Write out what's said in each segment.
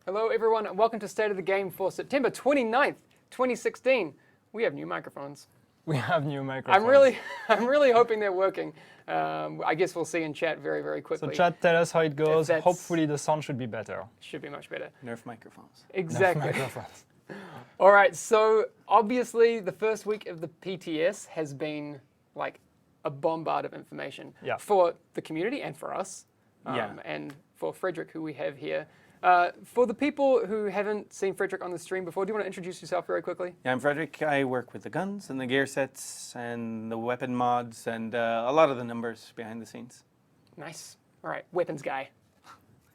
Hello, everyone, and welcome to State of the Game for September 29th, 2016. We have new microphones. We have new microphones. I'm really hoping they're working. I guess we'll see in chat very, very So quickly. chat, tell us how it goes. Hopefully the sound should be better. Should be much better. Nerf microphones. Exactly. Nerf microphones. All right, so obviously the first week of the PTS has been like a bombard of information for the community and for us, and for Frederick, who we have here. For the people who haven't seen Frederick on the stream before, do you want to introduce yourself very quickly? Yeah, I'm Frederick. I work with the guns and the gear sets and the weapon mods and a lot of the numbers behind the scenes. Nice. All right, weapons guy.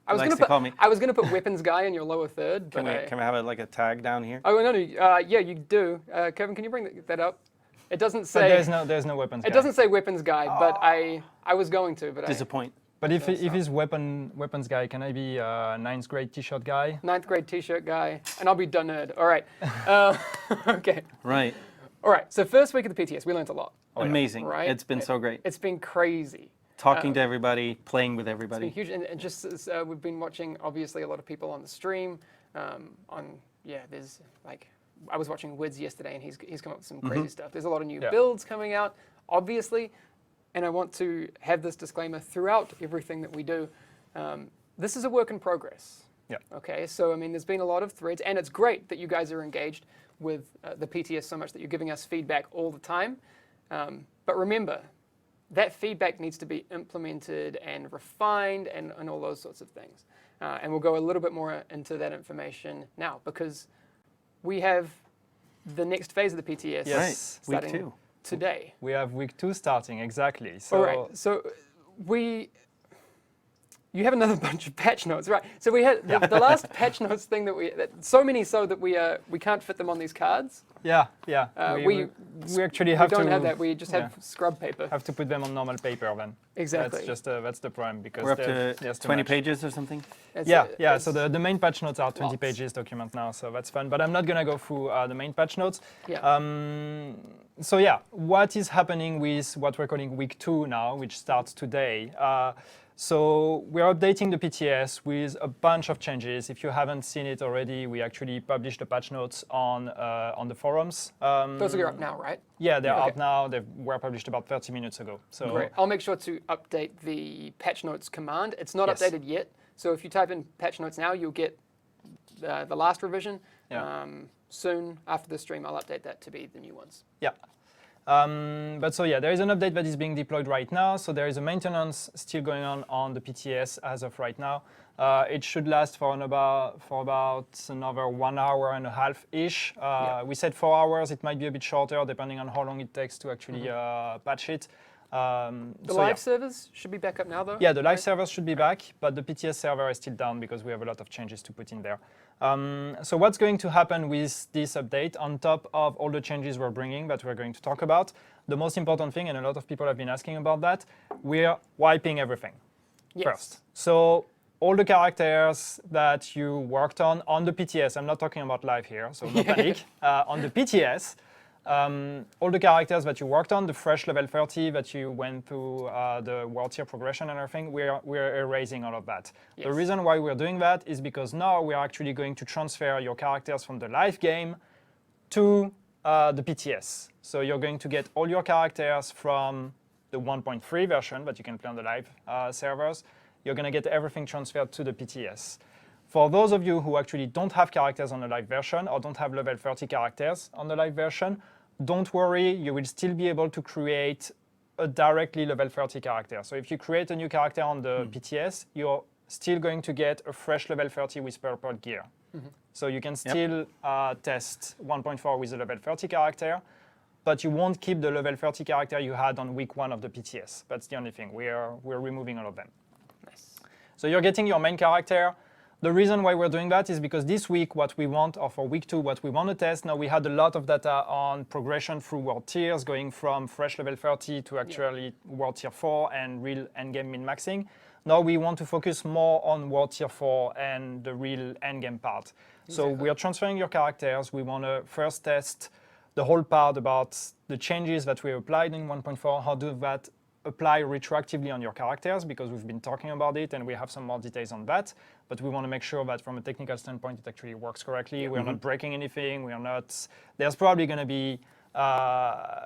I was going to put weapons guy in your lower third. Can we have like a tag down here? Oh, no. Yeah, you do. Kevin, can you bring that up? It doesn't say... But there's no weapons guy. It doesn't say weapons guy, but I was going to, but Disappoint. But if he's weapons guy, can I be 9th grade t-shirt guy? 9th grade t-shirt guy, and I'll be done nerd. All right. Okay. Right. All right. So first week of the PTS, we learned a lot. Amazing. Right? It's been so great. It's been crazy. Talking to everybody, playing with everybody. It's been huge, and just we've been watching obviously a lot of people on the stream. There's like I was watching Wids yesterday, and he's come up with some crazy stuff. There's a lot of new builds coming out, obviously. And I want to have this disclaimer throughout everything that we do. This is a work in progress. Yeah. Okay, so I mean, there's been a lot of threads, and it's great that you guys are engaged with the PTS so much that you're giving us feedback all the time. But remember, that feedback needs to be implemented and refined and all those sorts of things. And we'll go a little bit more into that information now because we have the next phase of the PTS starting week 2. Today. We have week 2 starting, exactly. So all right, so you have another bunch of patch notes, right? So we had the last patch notes thing so many so that we can't fit them on these cards. Yeah. We actually have to. We don't have that. We just have scrub paper. Have to put them on normal paper then. Exactly. That's the problem because we're up to 20 pages or something. So the main patch notes are 20 pages document now, so that's fun. But I'm not gonna go through the main patch notes. What is happening with what we're calling week 2 now, which starts today? So we're updating the PTS with a bunch of changes. If you haven't seen it already, we actually published the patch notes on the forums. Those are up now, right? Yeah, they're out now. They were published about 30 minutes ago. So great. I'll make sure to update the patch notes command. It's not updated yet, so if you type in patch notes now, you'll get the last revision. Soon after the stream, I'll update that to be the new ones. Yeah. There is an update that is being deployed right now. So there is a maintenance still going on the PTS as of right now. It should last for about another 1 hour and a half ish. We said 4 hours. It might be a bit shorter depending on how long it takes to actually patch it. The live servers should be back up now, though? Yeah, the live servers should be back, but the PTS server is still down because we have a lot of changes to put in there. So what's going to happen with this update on top of all the changes we're bringing that we're going to talk about? The most important thing, and a lot of people have been asking about that, we're wiping everything first. So all the characters that you worked on the PTS, I'm not talking about live here, so no panic, on the PTS, all the characters that you worked on, the fresh level 30 that you went through the world tier progression and everything, we're erasing all of that. Yes. The reason why we're doing that is because now we're actually going to transfer your characters from the live game to the PTS. So you're going to get all your characters from the 1.3 version that you can play on the live servers. You're going to get everything transferred to the PTS. For those of you who actually don't have characters on the live version or don't have level 30 characters on the live version, don't worry, you will still be able to create a directly level 30 character. So if you create a new character on the PTS, you're still going to get a fresh level 30 with purple gear. So you can still test 1.4 with a level 30 character, but you won't keep the level 30 character you had on week 1 of the PTS. That's the only thing. We're removing all of them. Nice. So you're getting your main character. The reason why we're doing that is because this week what we want, or for week 2, what we want to test, now we had a lot of data on progression through world tiers, going from fresh level 30 to actually world tier 4 and real endgame min-maxing. Now we want to focus more on world tier 4 and the real endgame part. So we are transferring your characters. We want to first test the whole part about the changes that we applied in 1.4, how apply retroactively on your characters because we've been talking about it and we have some more details on that. But we want to make sure that from a technical standpoint, it actually works correctly. We are not breaking anything. We are not. There's probably going to be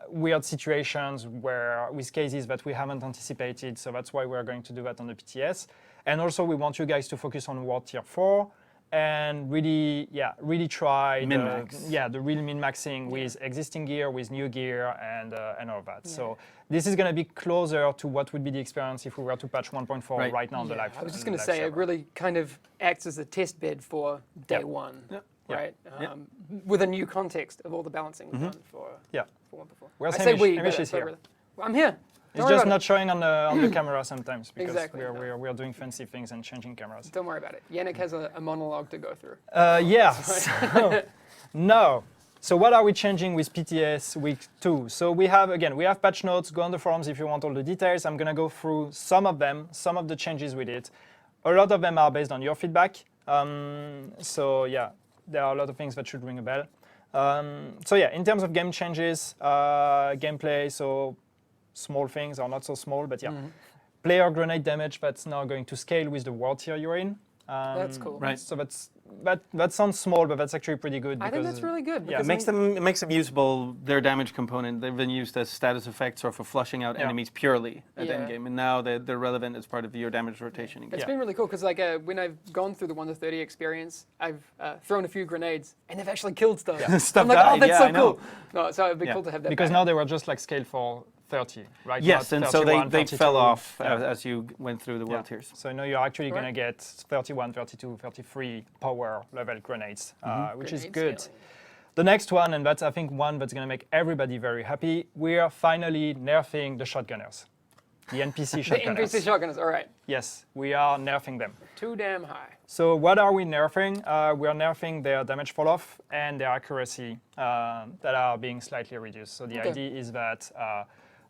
weird situations where with cases that we haven't anticipated. So that's why we're going to do that on the PTS. And also, we want you guys to focus on World Tier 4. And really try the real min-maxing with existing gear, with new gear, and all of that. Yeah. So this is going to be closer to what would be the experience if we were to patch 1.4 right now on the live. I was just going to say, it really kind of acts as a test bed for day one, right? With a new context of all the balancing we've done for 1.4. Where's Hamish? Hamish is here. Really, I'm here. It's just not showing on the camera sometimes because exactly, we're doing fancy things and changing cameras. Don't worry about it. Yannick has a monologue to go through. So what are we changing with PTS week 2? So we have patch notes. Go on the forums if you want all the details. I'm going to go through some of them, some of the changes we did. A lot of them are based on your feedback. There are a lot of things that should ring a bell. In terms of game changes, gameplay, so small things or not so small, but player grenade damage that's now going to scale with the world tier you're in. That's cool. Right. So that sounds small, but that's actually pretty good. I think that's really good. Yeah, it makes them usable. Their damage component, they've been used as status effects or for flushing out enemies purely at endgame, and now they're relevant as part of your damage rotation. It's been really cool because when I've gone through the 1 to 30 experience, I've thrown a few grenades and they've actually killed stuff. Stuff I'm like, died. oh, that's so I know. cool. No, so it'd be cool to have that. Because now they were just like scaled for 30, right? Yes, Not and so 31, they 32. fell off as you went through the world tiers. So now you're actually going to get 31, 32, 33 power level grenades, which is good. Scaling. The next one, and that's I think one that's going to make everybody very happy, we are finally nerfing the shotgunners. The NPC shotgunners. The NPC shotgunners, all right. Yes, we are nerfing them. Too damn high. So what are we nerfing? We are nerfing their damage fall-off and their accuracy that are being slightly reduced. So the idea is that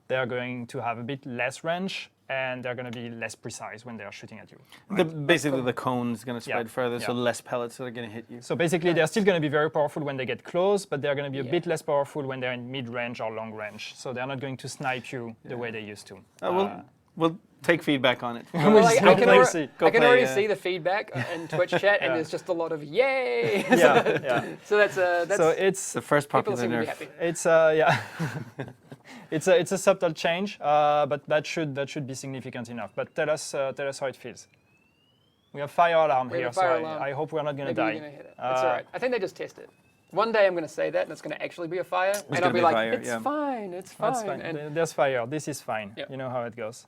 they're going to have a bit less range and they're going to be less precise when they're shooting at you. Right? Basically, the cone's going to spread further, so less pellets are going to hit you. So basically, they're still going to be very powerful when they get close, but they're going to be a bit less powerful when they're in mid-range or long range. So they're not going to snipe you the way they used to. We'll take feedback on it. Well, I can already see the feedback in Twitch chat, and there's just a lot of yay. So that's so it's the first popular nerf. It's a subtle change, but that should be significant enough. But tell us how it feels. We have fire alarm here, so I hope we're not going to die. Maybe you're gonna hit it. That's all right. I think they just test it. One day I'm going to say that, and it's going to actually be a fire, and I'll be like, it's fine, it's fine. That's fine. And there's fire. This is fine. Yep. You know how it goes.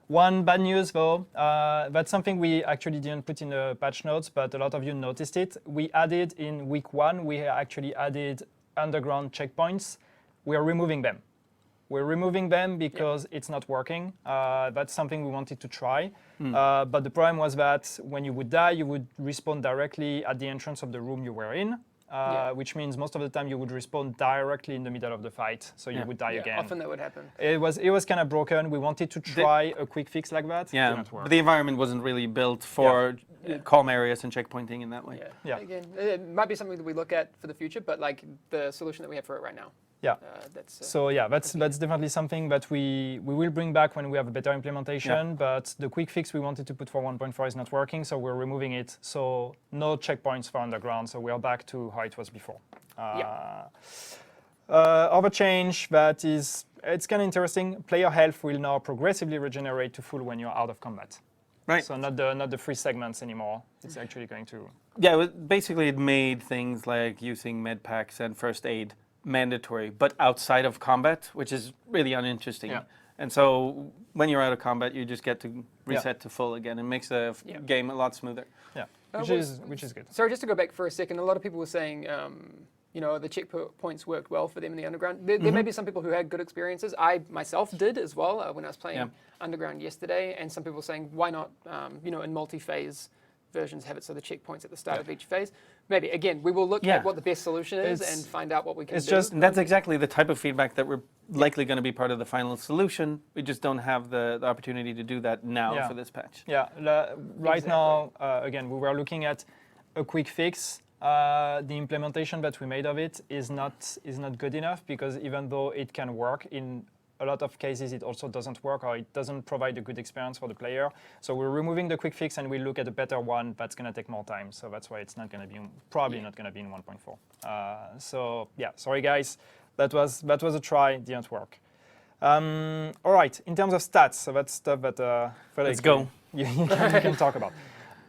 One bad news, though, that's something we actually didn't put in the patch notes, but a lot of you noticed it. We added in week 1, we actually added underground checkpoints. We are removing them. We're removing them because it's not working. That's something we wanted to try. But the problem was that when you would die, you would respawn directly at the entrance of the room you were in, which means most of the time you would respawn directly in the middle of the fight, so you would die again. Often that would happen. It was kind of broken. We wanted to try a quick fix like that. Yeah, Didn't work. but the environment wasn't really built for calm areas and checkpointing in that way. Yeah. Again, it might be something that we look at for the future, but like the solution that we have for it right now. Yeah. That's definitely something that we will bring back when we have a better implementation. But the quick fix we wanted to put for 1.4 is not working, so we're removing it. So no checkpoints for underground. So we are back to how it was before. Other change that it's kind of interesting. Player health will now progressively regenerate to full when you're out of combat. Right. So not the free segments anymore. It's actually going to. Yeah. Basically, it made things like using med packs and first aid mandatory, but outside of combat, which is really uninteresting. Yeah. And so when you're out of combat, you just get to reset to full again. It makes the game a lot smoother. Yeah, which is good. Sorry, just to go back for a second, a lot of people were saying, the checkpoints worked well for them in the underground. There may be some people who had good experiences. I myself did as well when I was playing underground yesterday, and some people were saying, why not, in multi-phase versions have it so the checkpoints at the start of each phase. Maybe, again, we will look at what the best solution is and find out what we can do. And that's exactly the type of feedback that we're likely going to be part of the final solution. We just don't have the opportunity to do that now for this patch. Yeah, right now, again, we were looking at a quick fix. The implementation that we made of it is not good enough because even though it can work in a lot of cases it also doesn't work or it doesn't provide a good experience for the player. So we're removing the quick fix and we look at a better one that's going to take more time. So that's why it's not going to be, probably not going to be in 1.4. So yeah, sorry guys, that was a try, it didn't work. All right, in terms of stats, so that's stuff that Frederick, Let's go. You can talk about.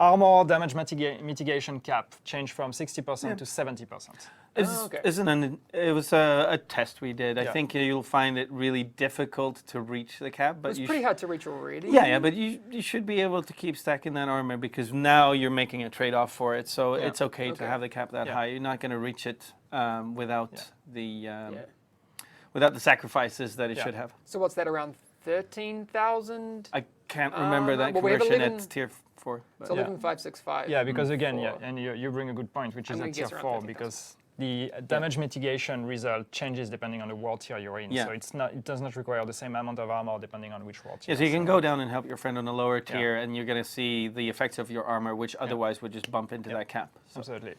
Armor damage mitigation cap changed from 60% to 70%. It was a test we did. I Yeah. think you'll find it really difficult to reach the cap. But It's pretty hard to reach already. Yeah, but you should be able to keep stacking that armor because now you're making a trade-off for it. So it's okay to have the cap that high. You're not going to reach it without without the sacrifices that it should have. So what's that, around 13,000? I can't remember that well, we have conversion 11 at tier 4. It's 11,565. Yeah, because again, for- and you bring a good point, which is I'm at gonna tier guess around 4, 13,000. because the damage mitigation result changes depending on the world tier you're in. Yeah. So it does not require the same amount of armor depending on which world tier. Yeah, so you can go down and help your friend on the lower tier, and you're going to see the effects of your armor, which otherwise would just bump into that cap. So. Absolutely.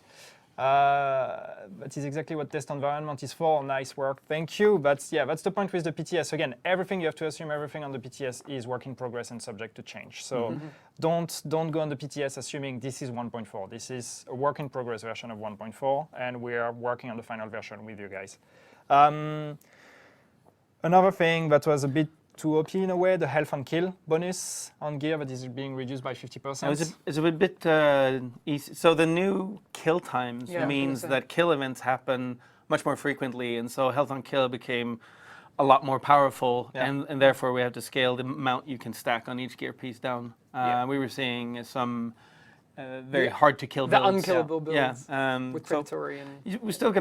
That is exactly what test environment is for. Nice work, thank you. That's the point with the PTS. Again, everything you have to assume everything on the PTS is work in progress and subject to change. So don't go on the PTS assuming this is 1.4. This is a work in progress version of 1.4, and we are working on the final version with you guys. Another thing that was a bit too OP in a way, the health and kill bonus on gear that is being reduced by 50%. It's a bit easy. So the new kill times means that kill events happen much more frequently, and so health on kill became a lot more powerful, and therefore we have to scale the amount you can stack on each gear piece down. We were seeing some very hard to kill The builds. unkillable builds with so predatory and we're still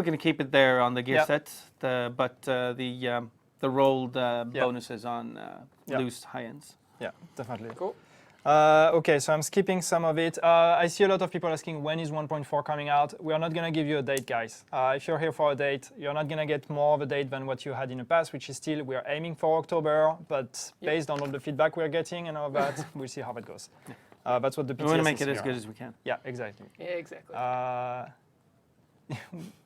gonna keep it there on the gear set, but the rolled bonuses on loose high ends. Yeah, definitely. cool. Okay, so I'm skipping some of it. I see a lot of people asking when is 1.4 coming out. We are not going to give you a date, guys. If you're here for a date, you're not going to get more of a date than what you had in the past, which is still, we are aiming for October, but based on all the feedback we're getting and all that, we'll see how that goes. That's what the PTS We want to make it is as here. good as we can. Yeah, exactly. Yeah, exactly.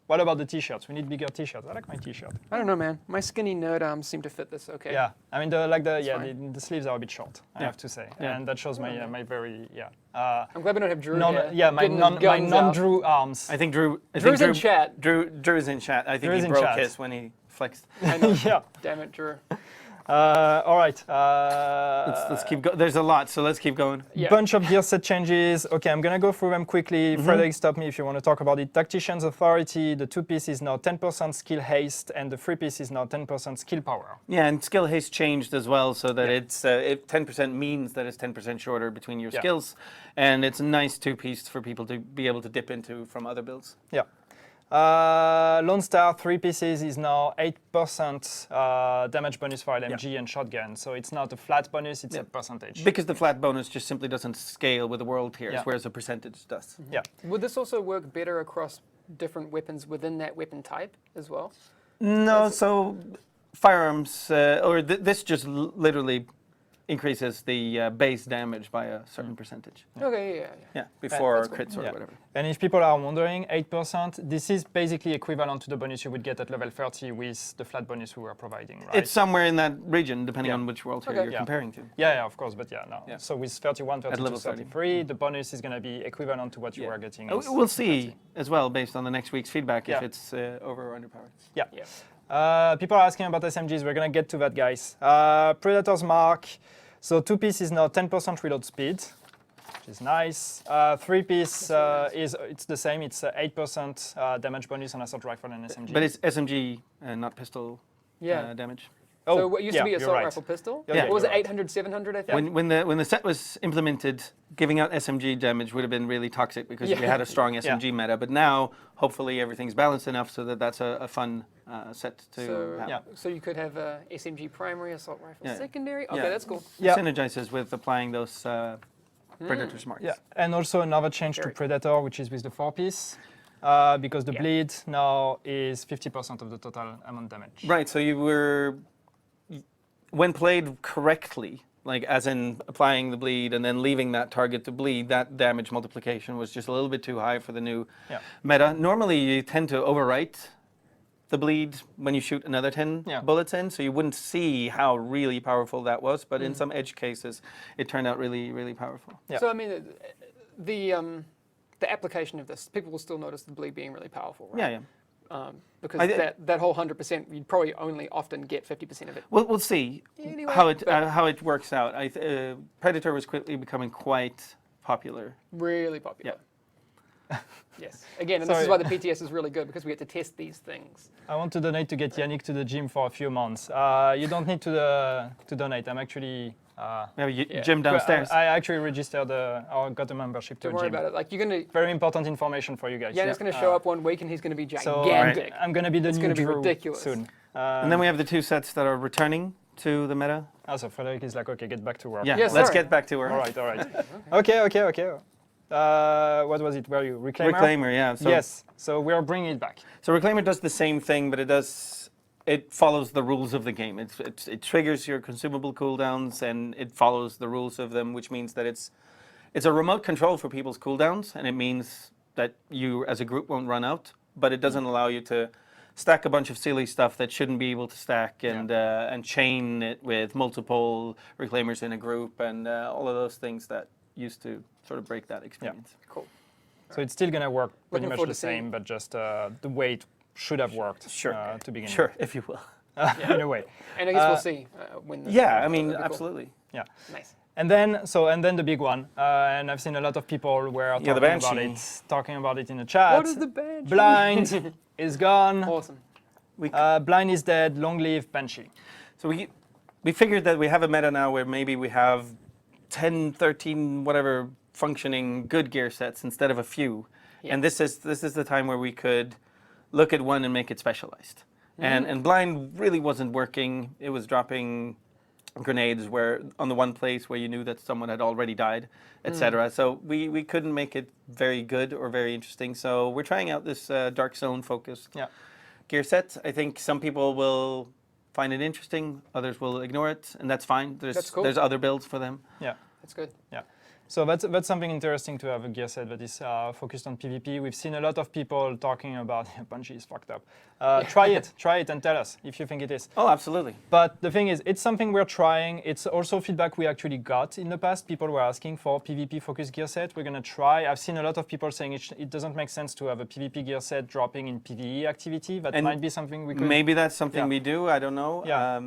What about the t-shirts? We need bigger t-shirts. I like my t-shirt. I don't know, man. My skinny nerd arms seem to fit this okay. Yeah, I mean fine. the sleeves are a bit short, I have to say, and that shows my my very I'm glad we don't have Drew my getting his guns out. non-Drew arms. I think Drew. Drew's in chat. Drew's in chat. I think Drew's he in broke chat. his when he flexed. I know. Yeah. Damn it, Drew. All right. Let's keep going. There's a lot, so let's keep going. Yeah. Bunch of gear set changes. Okay, I'm gonna go through them quickly. Frederick, stop me if you want to talk about it. Tactician's Authority, the 2-piece is now 10% skill haste, and the 3-piece is now 10% skill power. Yeah, and skill haste changed as well, so that it's 10% means that it's 10% shorter between your skills, and it's a nice 2-piece for people to be able to dip into from other builds. Yeah. Lone Star 3 pieces is now 8% damage bonus for LMG and shotgun. So it's not a flat bonus, it's a percentage. Because the flat bonus just simply doesn't scale with the world tiers, Yeah. whereas a percentage does. Yeah. Would this also work better across different weapons within that weapon type as well? No, so firearms, this just literally increases the base damage by a certain percentage. Okay, yeah. Yeah, before That's cool. crits or Yeah. whatever. And if people are wondering, 8%, this is basically equivalent to the bonus you would get at level 30 with the flat bonus we were providing, right? It's somewhere in that region, depending on which world tier Okay. you're Yeah. comparing to. Yeah, of course, but no. Yeah. So with 31, 32, level 30. 33, the bonus is going to be equivalent to what you were getting. with We'll see as well, based on the next week's feedback, if Yeah. it's over or underpowered. Yeah. Yeah. People are asking about SMGs. We're going to get to that, guys. Predator's Mark. So 2-piece is now 10% reload speed, which is nice. 3-piece it's the same. It's 8% damage bonus on assault rifle and SMG. But it's SMG and not pistol Yeah. damage. So what used to be you're assault right. rifle pistol? Yeah, What was it, you're right. 800, 700, I think? When the set was implemented, giving out SMG damage would have been really toxic because we had a strong SMG meta. But now, hopefully, everything's balanced enough so that that's a fun set to have. So you could have a SMG primary, assault rifle Yeah. secondary. Okay, Yeah. that's cool. Yeah. Synergizes with applying those Predator's marks. Yeah, and also another change to Very Predator, which is with the 4-piece, because the bleed now is 50% of the total amount damage. Right, so you were, when played correctly, like as in applying the bleed and then leaving that target to bleed, that damage multiplication was just a little bit too high for the new meta. Normally you tend to overwrite the bleed when you shoot another 10 Yeah. bullets in, so you wouldn't see how really powerful that was. But in some edge cases, it turned out really, really powerful. Yeah. So I mean, the application of this, people will still notice the bleed being really powerful, right? Yeah, yeah. Because I did- that whole 100%, you'd probably only often get 50% of it. We'll see Anyway, how it works out. Predator was quickly becoming quite popular. Really popular. Yes. Again, and this Sorry. is why the PTS is really good, because we get to test these things. I want to donate to get Yannick to the gym for a few months. You don't need to donate. I'm actually. We have a Yeah. gym downstairs. I actually registered or got a membership to Don't a worry gym. about it. Like, you're going to, Very important information for you guys. Yannick's going to show up one week and he's going to be So gigantic. I'm going to be the It's new gonna be Drew ridiculous. soon. And then we have the 2 sets that are returning to the meta. So Frederick is like, okay, get back to work. Yeah, Yes, let's sir. get back to work. All right. Okay. What was it? Were you Reclaimer? Reclaimer, yeah. So, Yes. So we're bringing it back. So Reclaimer does the same thing, but it follows the rules of the game. It triggers your consumable cooldowns, and it follows the rules of them, which means that it's a remote control for people's cooldowns, and it means that you as a group won't run out, but it doesn't allow you to stack a bunch of silly stuff that shouldn't be able to stack, and chain it with multiple Reclaimers in a group, and all of those things that used to sort of break that experience. Cool. So it's still going to work pretty Looking much forward the to seeing. same, but just the way it should have worked Sure. to begin Sure, if you will. with. In a way. And I guess we'll see when the... Yeah, I mean, that'd be cool. absolutely. Yeah. Nice. And then the big one, and I've seen a lot of people were Yeah, the talking about it in the chat. What is the Banshee? Blind is gone. Awesome. Blind is dead. Long live Banshee. So we figured that we have a meta now where maybe we have 10, 13, whatever functioning good gear sets instead of a few. Yeah. And this is the time where we could look at one and make it specialized. And blind really wasn't working. It was dropping grenades where on the one place where you knew that someone had already died, etc. So we couldn't make it very good or very interesting. So we're trying out this Dark Zone focused gear set. I think some people will find it interesting, others will ignore it, and that's fine. That's cool. There's other builds for them. Yeah. That's good. Yeah. So that's something interesting to have a gear set that is focused on PvP. We've seen a lot of people talking about Bungie is fucked up. Try it and tell us if you think it is. Oh, absolutely. But the thing is, it's something we're trying. It's also feedback we actually got in the past. People were asking for PvP focused gear set. We're going to try. I've seen a lot of people saying it doesn't make sense to have a PvP gear set dropping in PvE activity. That And might be something we could... Maybe that's something we do. I don't know. Yeah.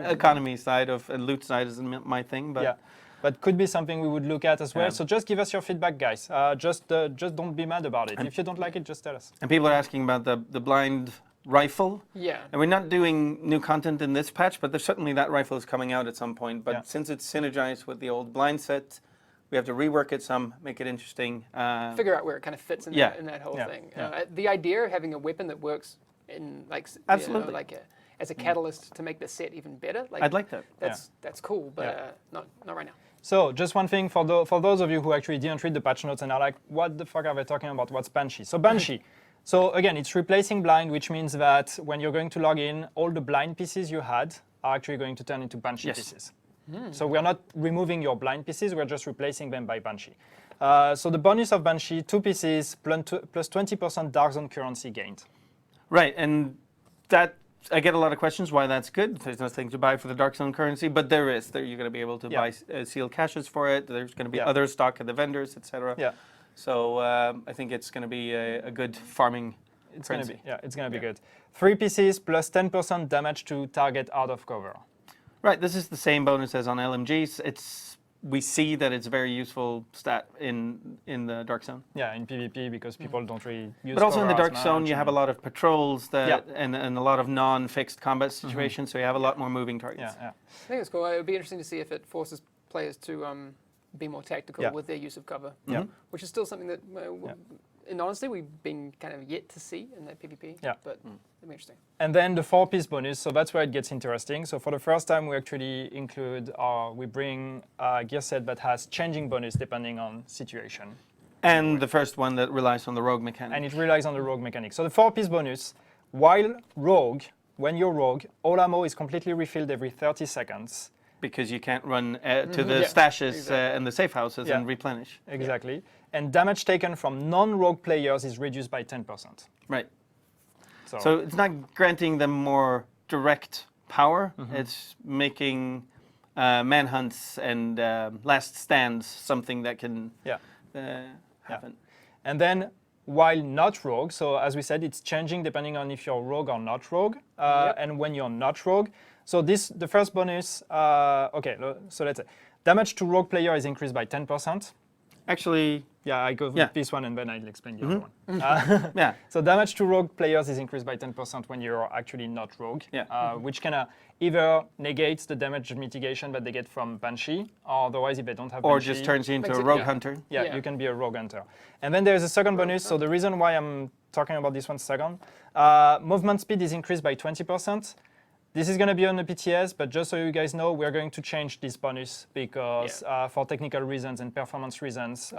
Economy side of and loot side isn't my thing, but Yeah. But could be something we would look at as well. Yeah. So just give us your feedback, guys. Just don't be mad about it. If you don't like it, just tell us. and people are asking about the blind rifle. Yeah. And we're not doing new content in this patch, but there's certainly that rifle is coming out at some point. But Yeah. since it's synergized with the old blind set, we have to rework it some, make it interesting. Figure out where it kind of fits in, Yeah. in that whole Yeah. thing. Yeah. The idea of having a weapon that works in Absolutely. as a catalyst to make the set even better. I'd like that. That's cool, but Yeah. not right now. So just one thing for those of you who actually didn't read the patch notes and are like, what the fuck are they talking about? What's Banshee? So Banshee. So again, it's replacing blind, which means that when you're going to log in, all the blind pieces you had are actually going to turn into Banshee Yes. pieces. So we're not removing your blind pieces, we're just replacing them by Banshee. So the bonus of Banshee, 2 pieces plus 20% Dark Zone currency gained. Right, and that I get a lot of questions why that's good. There's nothing to buy for the Dark Zone currency, but there is. You're going to be able to Yeah. buy sealed caches for it. There's going to be Yeah. other stock at the vendors, etc. Yeah. So I think it's going to be a good farming It's going to currency. be, it's going to be good. 3 pieces plus 10% damage to target out of cover. Right, this is the same bonus as on LMGs. We see that it's a very useful stat in the Dark Zone. Yeah, in PvP because people don't really use But also in the cover as Dark Zone, much you have a and- lot of patrols that Yeah. and a lot of non-fixed combat situations, so you have a lot more moving targets. Yeah. I think it's cool. It would be interesting to see if it forces players to be more tactical Yeah. with their use of cover. Yeah. Which is still something that, in honesty, we've been kind of yet to see in that PvP. Yeah. But it'll be interesting. And then the 4-piece bonus, so that's where it gets interesting. So for the first time, we actually we bring a gear set that has changing bonus depending on situation. And the first one that relies on the rogue mechanic. And it relies on the rogue mechanic. So the 4-piece bonus, while rogue, when you're rogue, all ammo is completely refilled every 30 seconds. Because you can't run to the Yeah, stashes exactly. and the safe houses Yeah. and replenish. Exactly. And damage taken from non-rogue players is reduced by 10%. Right. So it's not granting them more direct power. It's making manhunts and last stands something that can happen. And then while not rogue, so as we said, it's changing depending on if you're rogue or not rogue. And when you're not rogue, so the first bonus, okay, so let's say damage to rogue player is increased by 10%. Actually, Yeah, I go with this one and then I'll explain the other one. yeah. So damage to rogue players is increased by 10% when you're actually not rogue, which kind of either negates the damage mitigation that they get from Banshee, or otherwise if they don't have Or Banshee, just turns you into a rogue hunter. yeah, you can be a rogue hunter. And then there's a second bonus. So the reason why I'm talking about this one second, movement speed is increased by 20%. This is going to be on the PTS, but just so you guys know, we're going to change this bonus because for technical reasons and performance reasons,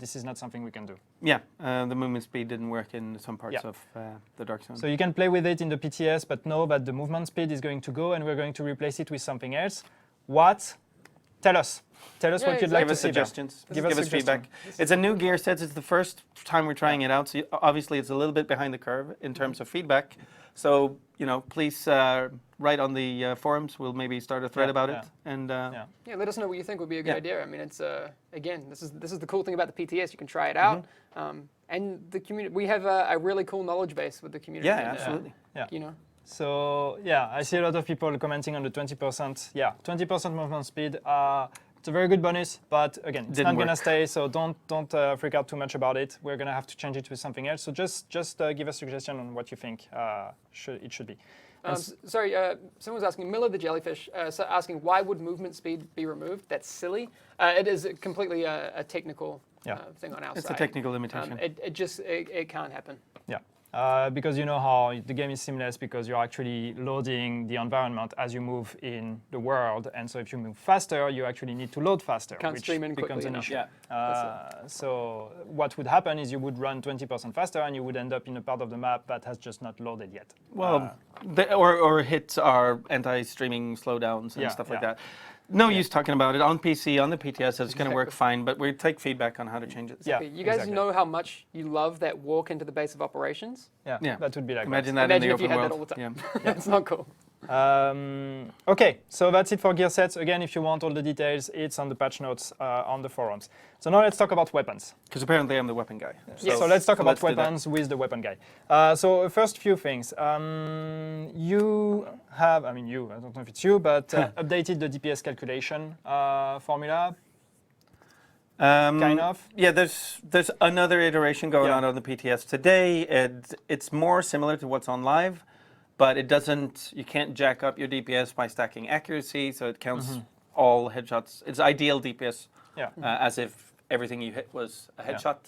this is not something we can do. Yeah, the movement speed didn't work in some parts of the Dark Zone. So you can play with it in the PTS, but know that the movement speed is going to go and we're going to replace it with something else. What? Tell us. Tell us what you'd like Give to us see there. suggestions. Give Give us us feedback. It's a new gear set. It's the first time we're trying it out. So obviously it's a little bit behind the curve in terms of feedback. So, please write on the forums. We'll maybe start a thread about it. And let us know what you think would be a good idea. I mean, it's again, this is the cool thing about the PTS. You can try it out, and the community. We have a really cool knowledge base with the community. yeah, and, absolutely. So I see a lot of people commenting on the 20%. Yeah, 20% movement speed. It's a very good bonus, but again, it's not going to stay. So don't freak out too much about it. We're going to have to change it to something else. So just give a suggestion on what you think it should be. Sorry, someone was asking, Miller the Jellyfish, asking why would movement speed be removed? That's silly. It is completely a technical thing on our side. It's a technical limitation. It can't happen. Yeah. Because you know how the game is seamless because you're actually loading the environment as you move in the world. And so if you move faster, you actually need to load faster, Can't which stream in becomes quickly an enough. issue. So what would happen is you would run 20% faster and you would end up in a part of the map that has just not loaded yet. Well, or hit our anti-streaming slowdowns and stuff like that. No use talking about it on PC, on the PTS. It's going to work fine, but we take feedback on how to change it. Exactly. You guys know how much you love that walk into the base of operations? Yeah, that would be like Imagine that in the if you open had world. that all the time. Yeah. It's not cool. Okay, so that's it for gear sets. Again, if you want all the details, it's on the patch notes on the forums. So now let's talk about weapons. Because apparently I'm the weapon guy. So let's talk about weapons with the weapon guy. So first few things. You have, I don't know if it's you, but updated the DPS calculation formula. Kind of. Yeah, there's another iteration going on the PTS today. It's more similar to what's on live, but it doesn't. You can't jack up your DPS by stacking accuracy, so it counts all headshots. It's ideal DPS, as if everything you hit was a headshot.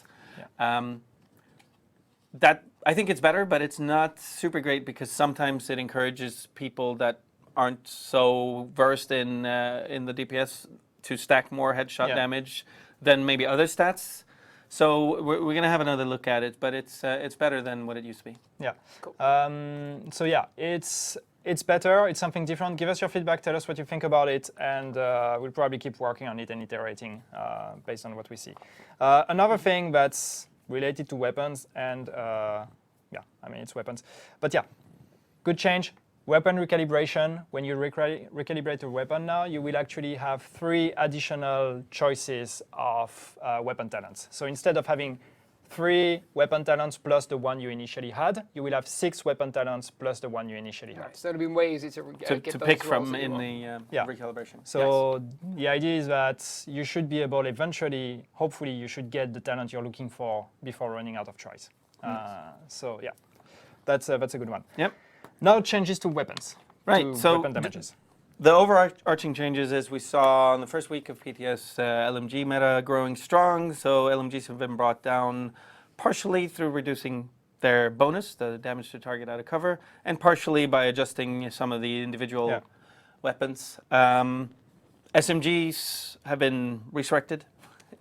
That I think it's better, but it's not super great because sometimes it encourages people that aren't so versed in the DPS to stack more headshot damage than maybe other stats. So we're going to have another look at it, but it's better than what it used to be. Yeah. Cool. So yeah, it's better. It's something different. Give us your feedback. Tell us what you think about it, and we'll probably keep working on it and iterating based on what we see. Another thing that's related to weapons, and it's weapons, but good change. Weapon recalibration. When you recalibrate a weapon now, you will actually have 3 additional choices of weapon talents. So instead of having 3 weapon talents plus the one you initially had, you will have 6 weapon talents plus the one you initially had. So it'll be way easier to get to those pick rolls from that you in want. the recalibration. So the idea is that you should be able eventually, hopefully, you should get the talent you're looking for before running out of choice. So yeah, that's a good one. Yep. Now changes to weapons. Right. To so weapon damages. The overarching changes, as we saw in the first week of PTS, LMG meta growing strong. So LMGs have been brought down partially through reducing their bonus, the damage to target out of cover, and partially by adjusting some of the individual weapons. SMGs have been resurrected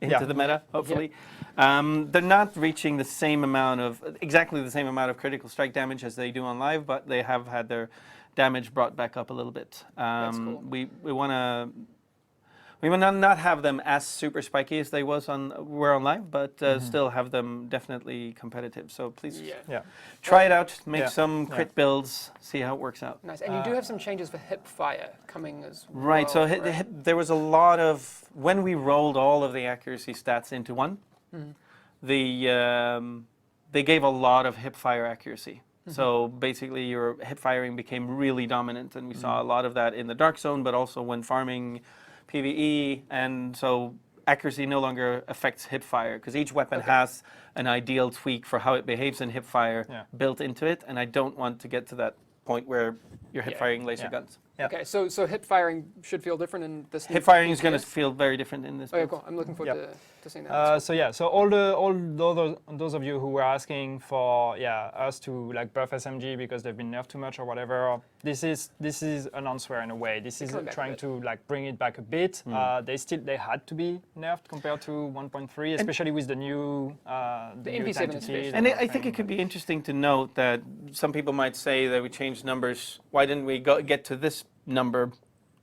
into the meta, hopefully. They're not reaching exactly the same amount of critical strike damage as they do on live, but they have had their damage brought back up a little bit. That's cool. We want to We will not have them as super spiky as they were on live, but still have them definitely competitive. So please try it out, make some crit builds, see how it works out. Nice. And you do have some changes for hip fire coming as well. Right. So there was a lot of when we rolled all of the accuracy stats into one, they gave a lot of hip fire accuracy. So basically, your hip firing became really dominant, and we saw a lot of that in the dark zone, but also when farming PvE, and so accuracy no longer affects hip fire because each weapon has an ideal tweak for how it behaves in hip fire built into it, and I don't want to get to that point where you're hip firing laser guns. Yeah. Okay, so hip firing should feel different in this. Hip firing is going to feel very different in this. Okay, cool. I'm looking forward to seeing that. So all those of you who were asking for us to like buff SMG because they've been nerfed too much or whatever, this is an answer in a way. This is trying to like bring it back a bit. They had to be nerfed compared to 1.3, especially with the new the new MP7 entity. And I think it could be interesting to note that some people might say that we changed numbers. Why didn't we get to this number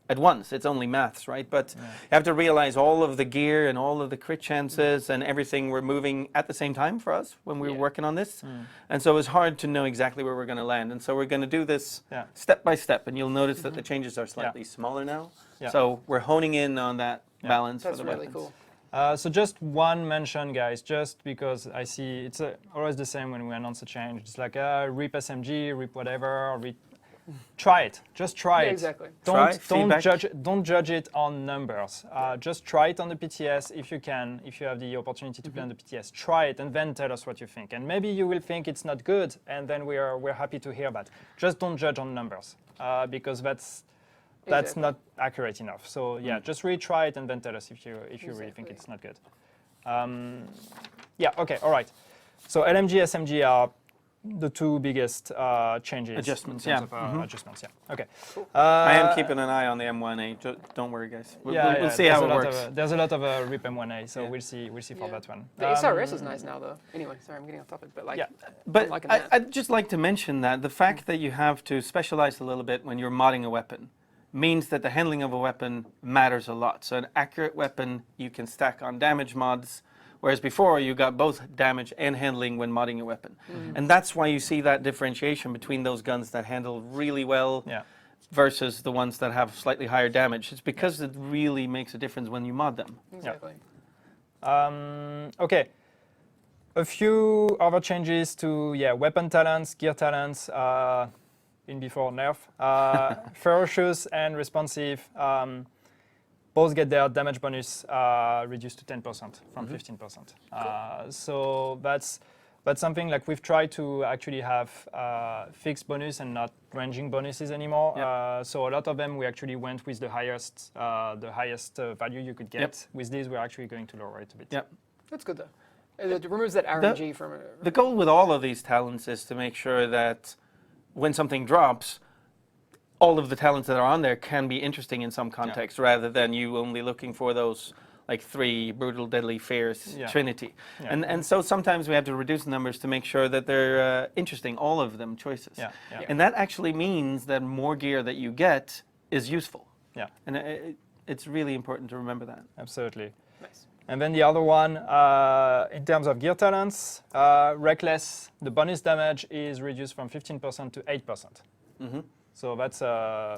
at once? It's only maths, right? But you have to realize all of the gear and all of the crit chances and everything were moving at the same time for us when we were working on this. And so it was hard to know exactly where we're going to land. And so we're going to do this step by step. And you'll notice that the changes are slightly smaller now. So we're honing in on that balance That's for the really weapons. cool. So just one mention, guys, just because I see it's always the same when we announce a change. It's like rip SMG, rip whatever, try it. Just try it. Exactly. Don't judge it on numbers. Just try it on the PTS if you can. If you have the opportunity to play on the PTS, try it and then tell us what you think. And maybe you will think it's not good, and then we're happy to hear that. Just don't judge on numbers because that's not accurate enough. So just really try it and then tell us if you really think it's not good. Okay, all right. So LMG, SMG are the two biggest changes. Adjustments, in terms of, adjustments, Okay. Cool. I am keeping an eye on the M1A. Don't worry, guys. We'll see how it works. There's a lot of RIP M1A, so we'll see for that one. The SRS is nice now, though. Anyway, sorry, I'm getting off topic, but But liking that. I'd just like to mention that the fact that you have to specialize a little bit when you're modding a weapon means that the handling of a weapon matters a lot. So an accurate weapon you can stack on damage mods, whereas before you got both damage and handling when modding a weapon. And that's why you see that differentiation between those guns that handle really well versus the ones that have slightly higher damage. It's because it really makes a difference when you mod them. Exactly. Okay. A few other changes to weapon talents, gear talents in before nerf. Ferocious and responsive both get their damage bonus reduced to 10% from 15%. So that's something like we've tried to actually have fixed bonus and not ranging bonuses anymore. So a lot of them we actually went with the highest value you could get. With these, we're actually going to lower it a bit. That's good though. It removes that RNG from it. The goal with all of these talents is to make sure that when something drops, all of the talents that are on there can be interesting in some context rather than you only looking for those like 3 brutal, deadly, fierce trinity. And so sometimes we have to reduce the numbers to make sure that they're interesting, all of them choices. And that actually means that more gear that you get is useful. And it's really important to remember that. Absolutely. Nice. And then the other one, in terms of gear talents, Reckless, the bonus damage is reduced from 15% to 8%. So that's the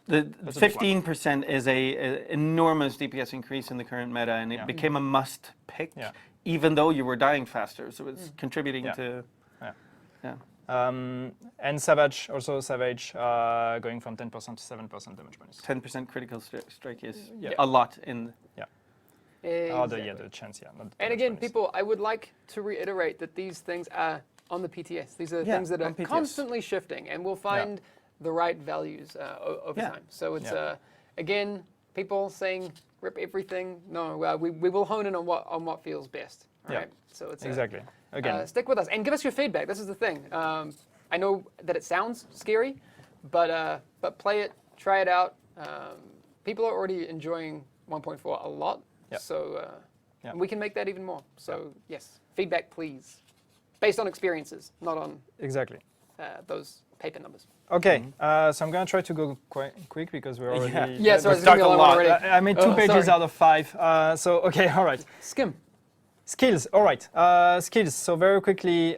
15% is a enormous DPS increase in the current meta, and it became a must pick, even though you were dying faster. So it's contributing to. And Savage, going from 10% to 7% damage bonus. 10% critical strike is a lot in. Exactly. The chance, not the And again, bonus. people, I would like to reiterate that these things are on the PTS. These are things that are constantly shifting, and we'll find the right values over time. So it's again, people saying rip everything. No, we will hone in on what feels best. Right. So it's exactly. Again, stick with us and give us your feedback. This is the thing. I know that it sounds scary, but play it, try it out. People are already enjoying 1.4 a lot. So we can make that even more. So yes, feedback please, based on experiences, not on. Exactly. those paper numbers. Okay, so I'm going to try to go quite quick because we're already... Yeah, sorry, We've it's gonna be talked a long lot. already. I made 2 pages sorry. out of 5. So, okay, all right. Skim. Skills, all right. Skills. So very quickly,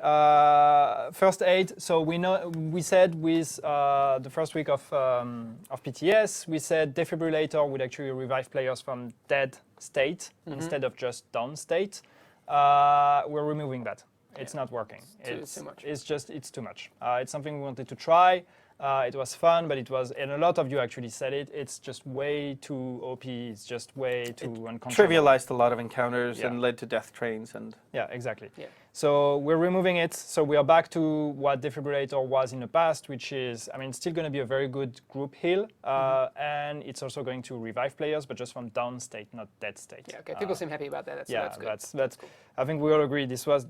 first aid. So we said with the first week of PTS, we said defibrillator would actually revive players from dead state instead of just down state. We're removing that. It's not working. It's too much. It's too much. It's something we wanted to try. It was fun, but and a lot of you actually said it. It's just way too OP. It's just way too uncontrollable. Trivialized a lot of encounters Yeah. and led to death trains and. Yeah, exactly. Yeah. So we're removing it. So we are back to what defibrillator was in the past, which is, I mean, it's still going to be a very good group heal, and it's also going to revive players, but just from down state, not dead state. Yeah, okay. People seem happy about that. That's good. That's cool. I think we all agree this was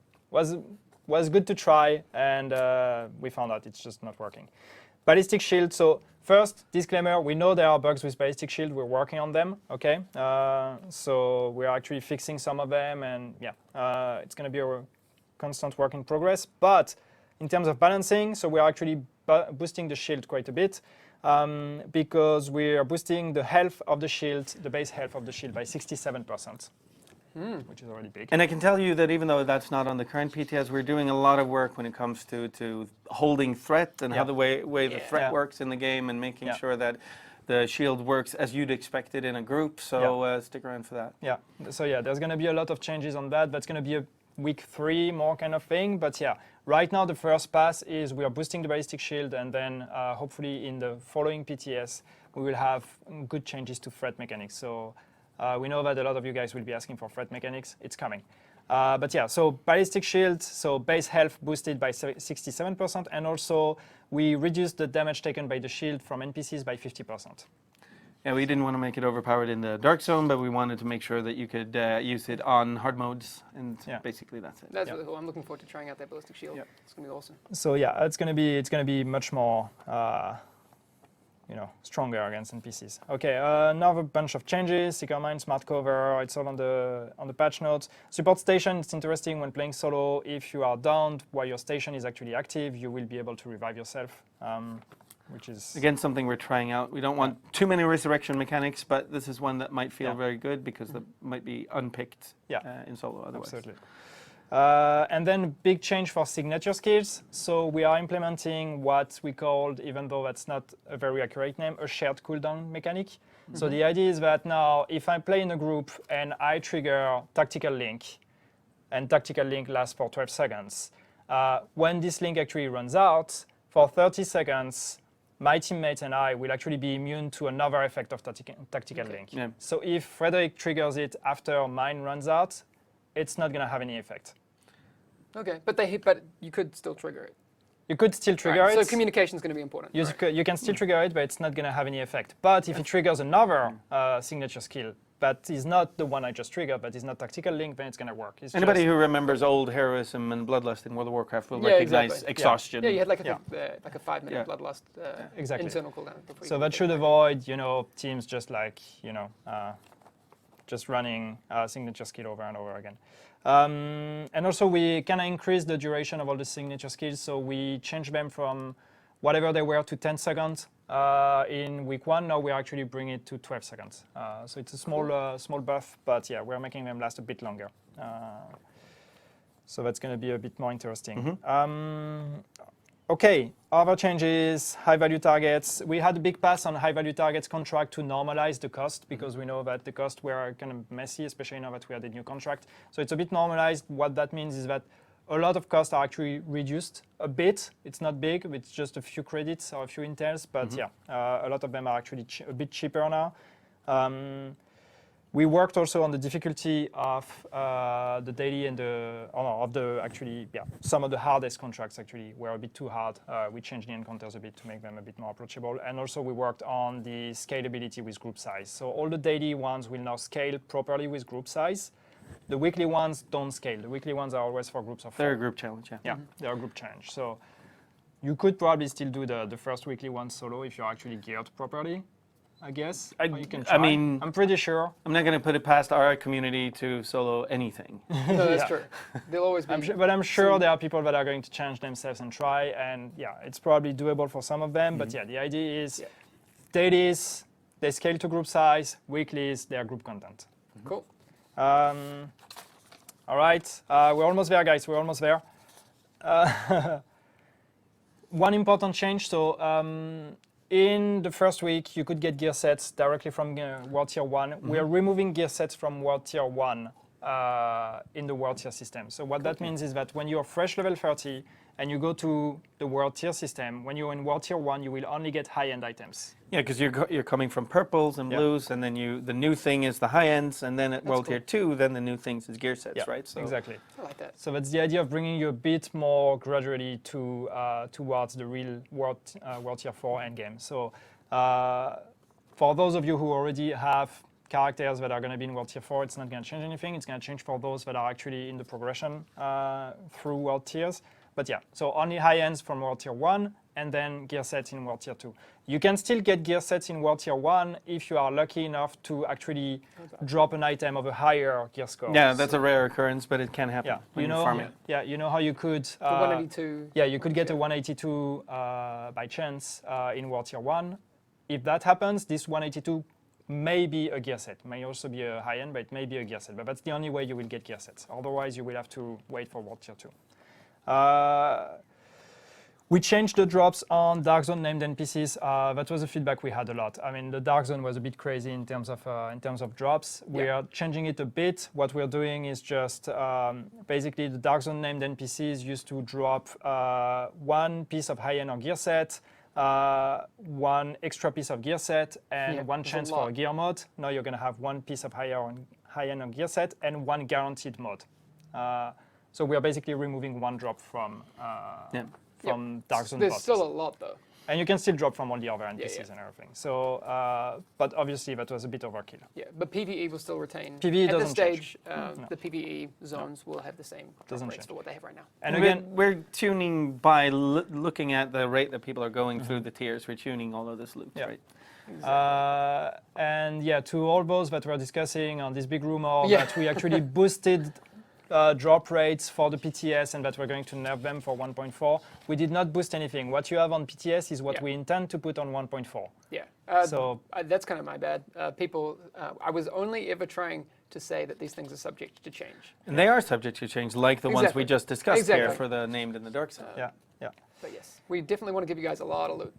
good to try, and we found out it's just not working. Ballistic shield. So first, disclaimer: we know there are bugs with ballistic shield. We're working on them. Okay, so we're actually fixing some of them, and yeah, it's going to be a constant work in progress. But in terms of balancing, so we're actually boosting the shield quite a bit because we are boosting the health of the shield, the base health of the shield, by 67%. Which is already big. And I can tell you that even though that's not on the current PTS, we're doing a lot of work when it comes to holding threat and how the way the threat works in the game and making sure that the shield works as you'd expect it in a group. So stick around for that. Yeah. So yeah, there's going to be a lot of changes on that. That's going to be a week 3 more kind of thing. But yeah, right now the first pass is we are boosting the ballistic shield, and then hopefully in the following PTS we will have good changes to threat mechanics. So. We know that a lot of you guys will be asking for threat mechanics. It's coming. But yeah, so ballistic shield, so base health boosted by 67%, and also we reduced the damage taken by the shield from NPCs by 50%. Yeah, we didn't want to make it overpowered in the dark zone, but we wanted to make sure that you could use it on hard modes, and basically that's it. That's really cool. I'm looking forward to trying out that ballistic shield. Yeah. It's gonna be awesome. So yeah, it's gonna be much more. Stronger against NPCs. Okay, another bunch of changes. Seeker Mine, Smart Cover, it's all on the patch notes. Support station, it's interesting when playing solo. If you are downed while your station is actually active, you will be able to revive yourself, which is... Again, something we're trying out. We don't want too many resurrection mechanics, but this is one that might feel very good because that might be unpicked in solo otherwise. Absolutely. And then big change for signature skills. So we are implementing what we called, even though that's not a very accurate name, a shared cooldown mechanic. So the idea is that now if I play in a group and I trigger Tactical Link, and Tactical Link lasts for 12 seconds, when this link actually runs out, for 30 seconds, my teammate and I will actually be immune to another effect of Tactical Link. Yeah. So if Frederick triggers it after mine runs out, it's not going to have any effect. Okay, but you could still trigger it. You could still trigger it. So communication is going to be important. You can still trigger it, but it's not going to have any effect. But if it triggers another signature skill that is not the one I just triggered, but is not Tactical Link, then it's going to work. It's Anybody who remembers old heroism and bloodlust in World of Warcraft will recognize exhaustion. Yeah, you had like a 5-minute bloodlust exactly. internal cooldown. So that should avoid teams just like just running signature skill over and over again. And also we kind of increase the duration of all the signature skills. So we change them from whatever they were to 10 seconds in week 1. Now we actually bring it to 12 seconds. So it's a small buff, but yeah, we're making them last a bit longer. So that's going to be a bit more interesting. Okay, other changes, high-value targets. We had a big pass on high-value targets contract to normalize the cost because we know that the costs were kind of messy, especially now that we had a new contract. So it's a bit normalized. What that means is that a lot of costs are actually reduced a bit. It's not big, it's just a few credits or a few intels, but a lot of them are actually a bit cheaper now. We worked also on the difficulty of the daily and some of the hardest contracts actually were a bit too hard. We changed the encounters a bit to make them a bit more approachable. And also we worked on the scalability with group size. So all the daily ones will now scale properly with group size. The weekly ones don't scale. The weekly ones are always for groups of 4. They're a group challenge, Yeah, they're a group challenge. So you could probably still do the first weekly one solo if you're actually geared properly. I guess. I- Or you can I try. mean- I'm pretty sure. I'm not going to put it past our community to solo anything. No, that's Yeah. true. There'll always be. But I'm sure there are people that are going to change themselves and try, and yeah, it's probably doable for some of them. But yeah, the idea is dailies, they scale to group size, weeklies, they are group content. Cool. All right, we're almost there, guys. We're almost there. One important change. So in the first week, you could get gear sets directly from World Tier 1. We are removing gear sets from World Tier 1 in the World Tier system. So what that means is that when you're fresh level 30 and you go to the World Tier system, when you're in World Tier 1, you will only get high-end items. Yeah, because you're coming from purples and blues, and then the new thing is the high ends, and then at World Tier 2, then the new things is gear sets, right? So Exactly. I like that. So that's the idea of bringing you a bit more gradually to towards the real World Tier 4 endgame. So for those of you who already have characters that are going to be in World Tier 4, it's not going to change anything. It's going to change for those that are actually in the progression through World Tiers. But yeah, so only high ends from World Tier 1 and then gear sets in World Tier 2. You can still get gear sets in World Tier 1 if you are lucky enough to actually drop an item of a higher gear score. yeah, that's a rare occurrence, but it can happen Yeah, when you you're know, farming. you know how you could. The 182. Yeah, you could get a 182 by chance in World Tier 1. If that happens, this 182 may be a gear set. May also be a high end, but it may be a gear set. But that's the only way you will get gear sets. Otherwise, you will have to wait for World Tier 2. We changed the drops on Dark Zone named NPCs. That was the feedback we had a lot. I mean, the Dark Zone was a bit crazy in terms of drops. We are changing it a bit. What we're doing is just basically the Dark Zone named NPCs used to drop one piece of high-end or gear set, one extra piece of gear set, and one chance for a gear mod. Now you're going to have one piece of high-end or gear set and one guaranteed mod. So we are basically removing one drop from Dark Zone There's bosses. still a lot, though. And you can still drop from all the other NPCs and everything. So, but obviously that was a bit overkill. Yeah, but PvE will still retain. PvE At this doesn't stage, change. the PvE zones will have the same Doesn't rates change. for what they have right now. And And again, we're tuning by looking at the rate that people are going through the tiers. We're tuning all of this loop, right? and yeah, to all those that we're discussing on this big rumor Yeah. that we actually boosted drop rates for the PTS and that we're going to nerf them for 1.4. We did not boost anything. What you have on PTS is what we intend to put on 1.4. Yeah. So That's kind of my bad. I was only ever trying to say that these things are subject to change. And they are subject to change, like the ones we just discussed here Exactly. for the named and the dark side. yeah. But yes, we definitely want to give you guys a lot of loot.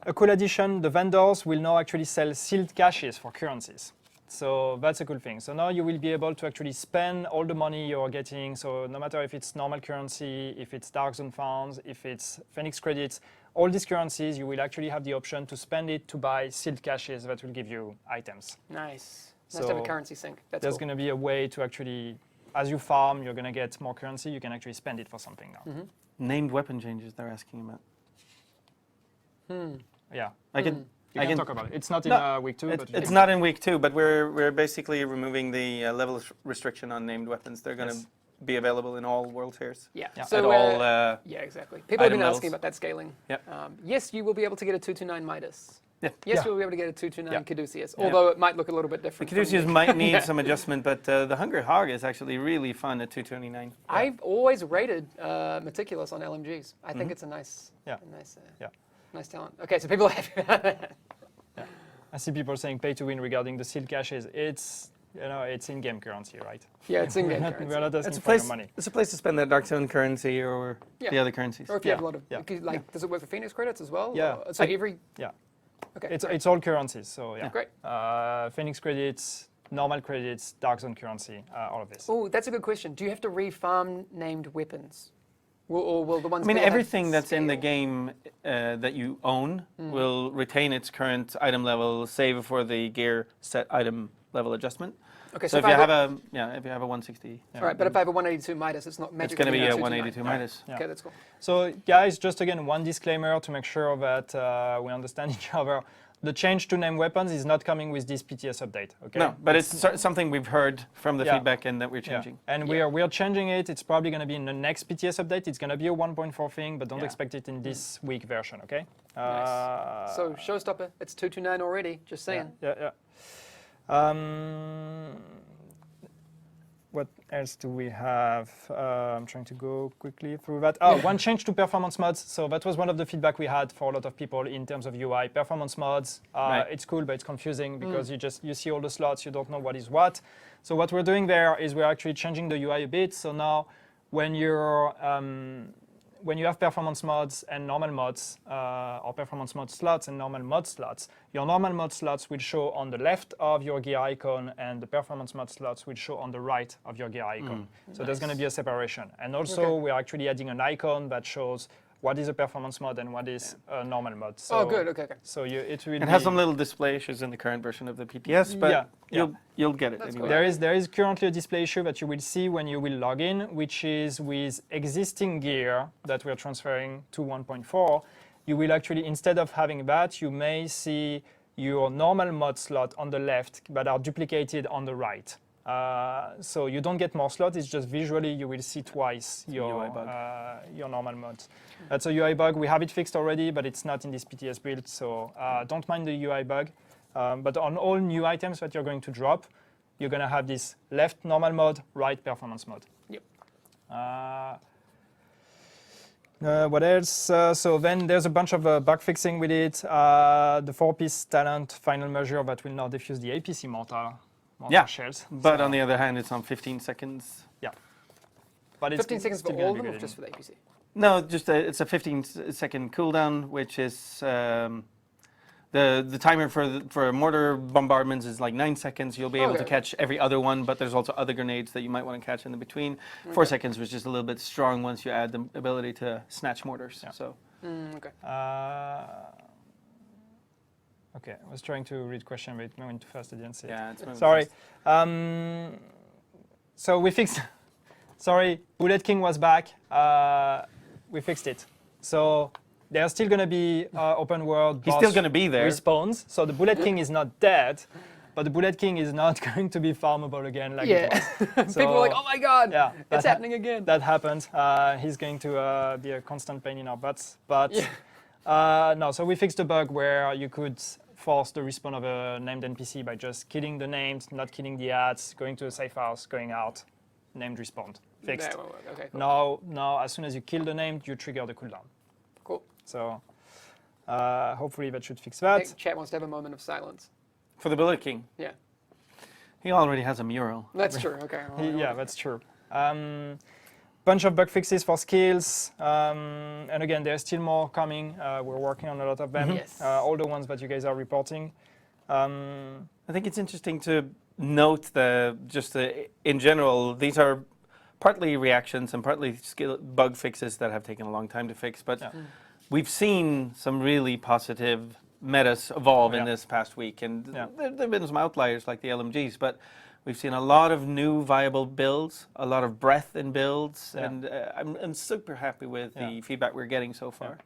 A cool addition, the vendors will now actually sell sealed caches for currencies. So that's a cool thing. So now you will be able to actually spend all the money you're getting. So no matter if it's normal currency, if it's Dark Zone funds, if it's Phoenix credits, all these currencies, you will actually have the option to spend it to buy sealed caches that will give you items. Nice. Nice to have a So currency sync. That's There's cool. going to be a way to actually, as you farm, you're going to get more currency. You can actually spend it for something now. Named weapon changes they're asking about. Yeah. I can You can talk about it. It's not in No, week 2. It's, but it's not in week 2, but we're basically removing the level restriction on named weapons. They're going to be available in all world tiers. Yeah. Yeah. So At all. yeah, exactly. People have been item asking levels. about that scaling. Yep. Yes, you will be able to get a 229 Midas. Yeah. Yes, Yeah. you'll be able to get a 229 Yeah. Caduceus, Yeah. although it might look a little bit The different. Caduceus might need some adjustment, but the Hunger Hog is actually really fun at 229. I've always rated Meticulous on LMGs. I think it's a nice, nice talent. Okay, so people are happy about that. I see people saying pay to win regarding the sealed caches. It's it's in-game currency, right? Yeah, it's in-game We're currency. not asking It's a for your place. money. It's a place to spend that Dark Zone currency or the other currencies. Or if you have a lot of, Yeah. does it work for Phoenix credits as well? Yeah. Or- So every, Yeah. okay. It's all currencies. So yeah. Great. Phoenix credits, normal credits, Dark Zone currency, all of this. Oh, that's a good question. Do you have to re-farm named weapons? Or will the ones I mean, that have everything that's in the scale- game that you own will retain its current item level, save for the gear set item level adjustment. Okay, So if you have a 160, all right, but if I have a 182 Midas, it's not it's magically going to be a 229. 182 minus. Yeah. Okay, that's cool. So guys, just again, one disclaimer to make sure that we understand each other. the change to name weapons is not coming with this PTS update. Okay. No, but it's something we've heard from the feedback and that we're changing. Yeah. And we are changing it. It's probably going to be in the next PTS update. It's going to be a 1.4 thing, but don't expect it in this week version. Okay. Nice. So showstopper, it's 229 already. Just saying. Yeah. What else do we have? I'm trying to go quickly through that. Oh, one change to performance mods. So that was one of the feedback we had for a lot of people in terms of UI. Performance mods, it's cool, but it's confusing because you see all the slots, you don't know what is what. So what we're doing there is we're actually changing the UI a bit. So now when you have performance mods and normal mods, or performance mod slots and normal mod slots, your normal mod slots will show on the left of your gear icon, and the performance mod slots will show on the right of your gear icon. So there's going to be a separation. And also, we're actually adding an icon that shows what is a performance mod and what is a normal mod. So, good. Okay. So it has some little display issues in the current version of the PTS, but you'll get it anyway. Cool. There is currently a display issue that you will see when you will log in, which is with existing gear that we're transferring to 1.4. You will actually, instead of having that, you may see your normal mod slot on the left, but are duplicated on the right. So you don't get more slots, it's just visually you will see twice your normal mods. That's a UI bug. We have it fixed already, but it's not in this PTS build, so don't mind the UI bug. But on all new items that you're going to drop, you're going to have this left normal mode, right performance mode. Yep. What else? So then there's a bunch of bug fixing with it. The 4-piece talent final measure that will now diffuse the APC mortar shells. But on the other hand, it's on 15 seconds. Yeah. But 15 seconds for all of them or just for the APC? No, just it's a 15-second cooldown, which is the timer for mortar bombardments is like 9 seconds. You'll be able to catch every other one, but there's also other grenades that you might want to catch in the between. 4 seconds was just a little bit strong once you add the ability to snatch mortars. Yeah. So. Okay. Okay, I was trying to read question, but it went too fast. I didn't see it. Yeah, it's sorry. So we fixed. Sorry, Bullet King was back. We fixed it. So there's still going to be open world. He's still going to be there. Respawns. So the Bullet King is not dead, but the Bullet King is not going to be farmable again like it was. So, people were like, "Oh my God, it's happening again." That happened. He's going to be a constant pain in our butts. But no, so we fixed a bug where you could force the respawn of a named NPC by just killing the named, not killing the ads, going to a safe house, going out, named respawned. Fixed. Okay, cool. Now, as soon as you kill the named, you trigger the cooldown. Cool. So hopefully that should fix that. I think chat wants to have a moment of silence. For the Bullet King? Yeah. He already has a mural. That's true, okay. Yeah, that's true. Bunch of bug fixes for skills. And again, there's still more coming. We're working on a lot of them. Yes. All the ones that you guys are reporting. I think it's interesting to note in general, these are partly reactions and partly bug fixes that have taken a long time to fix, but we've seen some really positive metas evolve in this past week, and there have been some outliers like the LMGs, but we've seen a lot of new viable builds, a lot of breadth in builds, and I'm super happy with the feedback we're getting so far.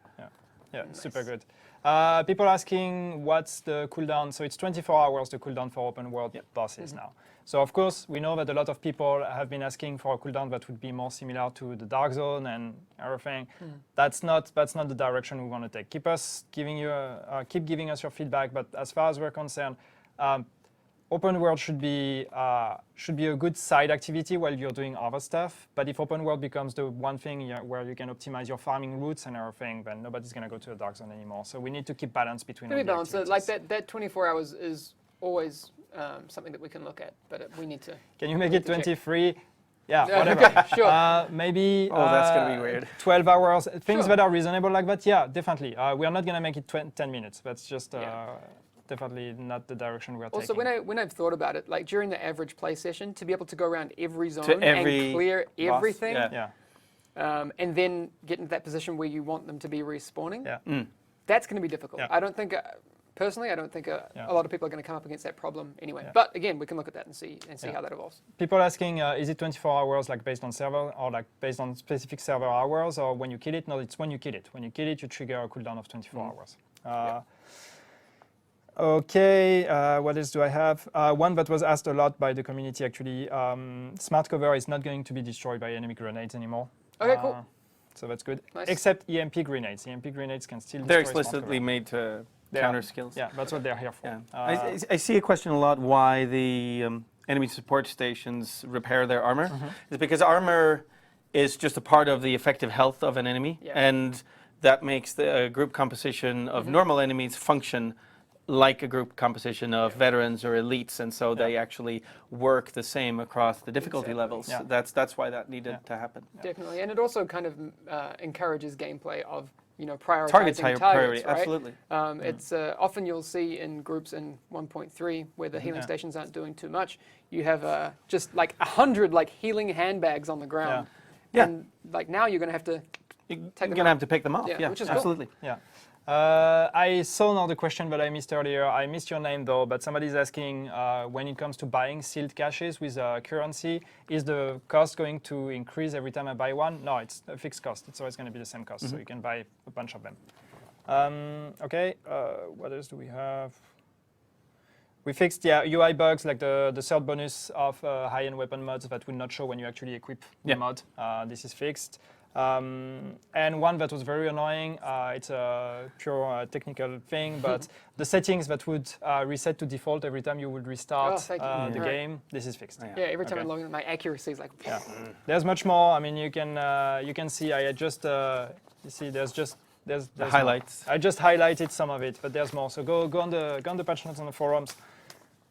Yeah, nice. Super good. People asking what's the cooldown. So it's 24 hours the cooldown for open world bosses now. So of course, we know that a lot of people have been asking for a cooldown that would be more similar to the Dark Zone and everything. That's not the direction we want to take. Keep giving us your feedback. But as far as we're concerned, open world should be a good side activity while you're doing other stuff. But if open world becomes the one thing where you can optimize your farming routes and everything, then nobody's going to go to the Dark Zone anymore. So we need to keep balance between all the activities. Like that 24 hours is always something that we can look at, but we need to. Can you make it 23? Yeah, whatever. Okay, sure. Maybe that's going to be weird. 12 hours, things that are reasonable like that. Yeah, definitely. We are not going to make it 10 minutes. That's just definitely not the direction we're taking. Also, when I've thought about it, like during the average play session, to be able to go around every zone and clear everything, and then get into that position where you want them to be respawning, that's going to be difficult. I don't think, personally, I don't think a lot of people are going to come up against that problem anyway. But again, we can look at that and see how that evolves. People asking, is it 24 hours like based on server or like based on specific server hours or when you kill it? No, it's when you kill it. When you kill it, you trigger a cooldown of 24 hours. Okay, what else do I have? One that was asked a lot by the community actually. Smart cover is not going to be destroyed by enemy grenades anymore. Okay, cool. So that's good. Nice. Except EMP grenades. EMP grenades can still They're destroy smart explicitly cover. made to They counter are. skills. Yeah, that's what they're here for. Yeah. I see a question a lot why the enemy support stations repair their armor. It's because armor is just a part of the effective health of an enemy, and that makes the group composition of normal enemies function like a group composition of veterans or elites, and so they actually work the same across the difficulty levels. Yeah. That's why that needed to happen. Definitely, and it also kind of encourages gameplay of prioritizing Targets higher priority, right? absolutely. It's often you'll see in groups in 1.3 where the healing stations aren't doing too much. You have just like 100 like healing handbags on the ground, and like now you're going to have to You're going to have to pick them off. Yeah, which is cool. absolutely. Yeah. I saw another question that I missed earlier. I missed your name though, but somebody's asking when it comes to buying sealed caches with currency, is the cost going to increase every time I buy one? No, it's a fixed cost. It's always going to be the same cost, so you can buy a bunch of them. Okay, what else do we have? We fixed UI bugs like the third bonus of high-end weapon mods that will not show when you actually equip the mod. This is fixed. And one that was very annoying, it's a pure technical thing, but the settings that would reset to default every time you would restart the game, this is fixed. Yeah, every time I log in, my accuracy is like. Yeah. There's much more. I mean, you can see I just you see there's the highlights. More. I just highlighted some of it, but there's more. So go on the patch notes on the forums,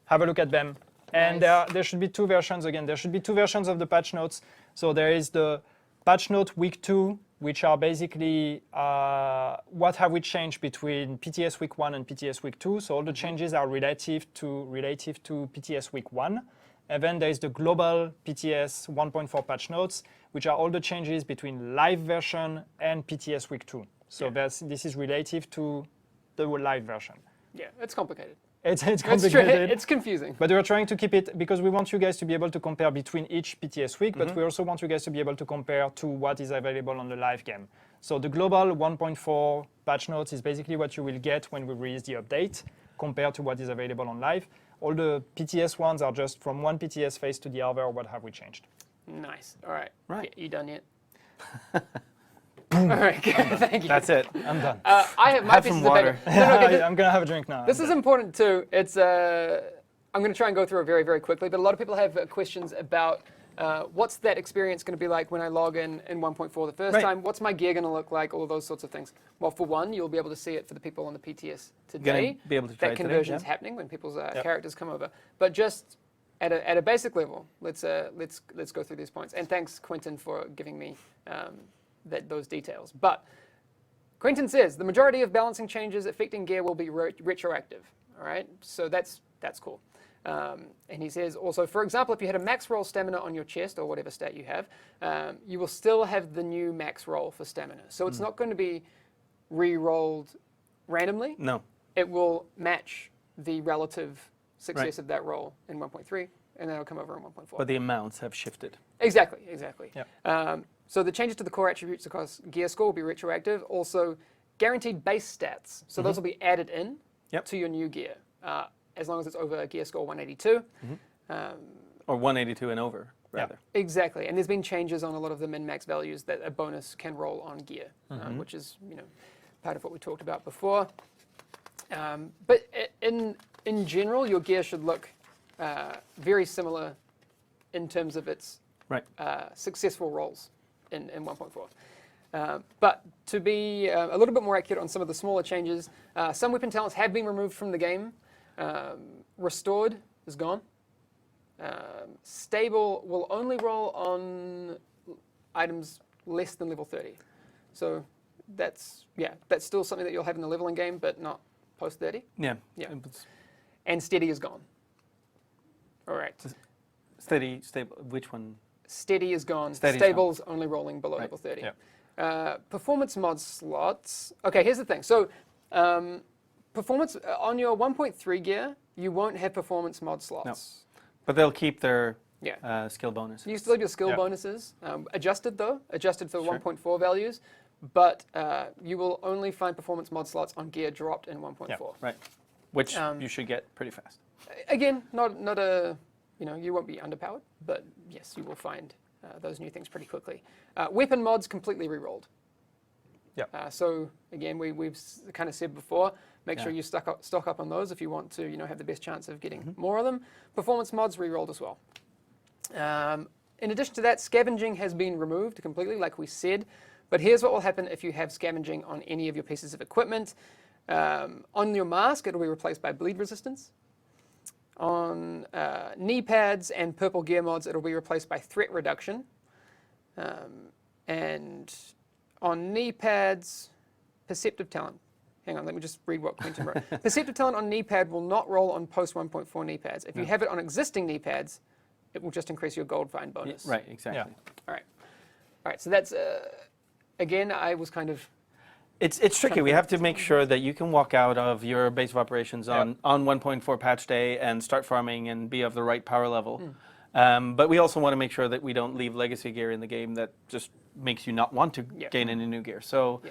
have a look at them. And there should be two versions again. There should be two versions of the patch notes. So there is the patch note week 2, which are basically what have we changed between PTS week 1 and PTS week 2. So all the changes are relative to PTS week 1. And then there is the global PTS 1.4 patch notes, which are all the changes between live version and PTS week 2. So this is relative to the live version. Yeah, it's complicated. It's complicated. It's confusing. But we're trying to keep it because we want you guys to be able to compare between each PTS week, but we also want you guys to be able to compare to what is available on the live game. So the global 1.4 patch notes is basically what you will get when we release the update compared to what is available on live. All the PTS ones are just from one PTS phase to the other, what have we changed. Nice. All right. Right. You done yet? All right, good. Thank you. That's it. I'm done. I have my Have pieces some of water. paper. I'm going to have a drink now. This is important too. It's I'm going to try and go through it very, very quickly, but a lot of people have questions about what's that experience going to be like when I log in 1.4 the first time? What's my gear going to look like? All of those sorts of things. Well, for one, you'll be able to see it for the people on the PTS today. Be able to try that it today, conversion's happening when people's characters come over. But just at a basic level, let's go through these points. And thanks, Quentin, for giving me those details. But Quentin says the majority of balancing changes affecting gear will be retroactive. All right, so that's cool. And he says also, for example, if you had a max roll stamina on your chest or whatever stat you have, you will still have the new max roll for stamina. So it's not going to be re-rolled randomly. No. It will match the relative success of that roll in 1.3, and then it'll come over in 1.4. But the amounts have shifted. Exactly. Yep. So the changes to the core attributes across gear score will be retroactive. Also, guaranteed base stats. So those will be added in to your new gear, as long as it's over gear score 182. Or 182 and over, rather. Exactly. And there's been changes on a lot of the min-max values that a bonus can roll on gear, which is part of what we talked about before. But in general, your gear should look very similar in terms of its successful rolls in 1.4. But to be a little bit more accurate on some of the smaller changes, some weapon talents have been removed from the game. Restored is gone. Stable will only roll on items less than level 30. So that's still something that you'll have in the leveling game, but not post 30. Yeah. And steady is gone. All right. Steady, stable. Which one? Steady is gone. Steady's Stable's only rolling below level 30. Yeah. Performance mod slots. Okay, here's the thing. So performance on your 1.3 gear, you won't have performance mod slots. No. But they'll keep their skill bonus. You still have your skill bonuses. Adjusted for 1.4 values. But you will only find performance mod slots on gear dropped in 1.4. Right. which you should get pretty fast. Again, not a, you won't be underpowered, but yes, you will find those new things pretty quickly. Weapon mods completely re-rolled. Yeah. So again, we've kind of said before, make sure you stock up on those if you want to, have the best chance of getting more of them. Performance mods re-rolled as well. In addition to that, scavenging has been removed completely, like we said. But here's what will happen if you have scavenging on any of your pieces of equipment. On your mask, it'll be replaced by bleed resistance. On knee pads and purple gear mods, it'll be replaced by threat reduction. And on knee pads, perceptive talent. Hang on, let me just read what Quentin wrote. Perceptive talent on knee pad will not roll on post 1.4 knee pads. If you have it on existing knee pads, it will just increase your gold find bonus. Right, exactly. All right. So that's again, I was kind of. It's tricky. We have to make sure that you can walk out of your base of operations on 1.4 patch day and start farming and be of the right power level. But we also want to make sure that we don't leave legacy gear in the game that just makes you not want to gain any new gear. So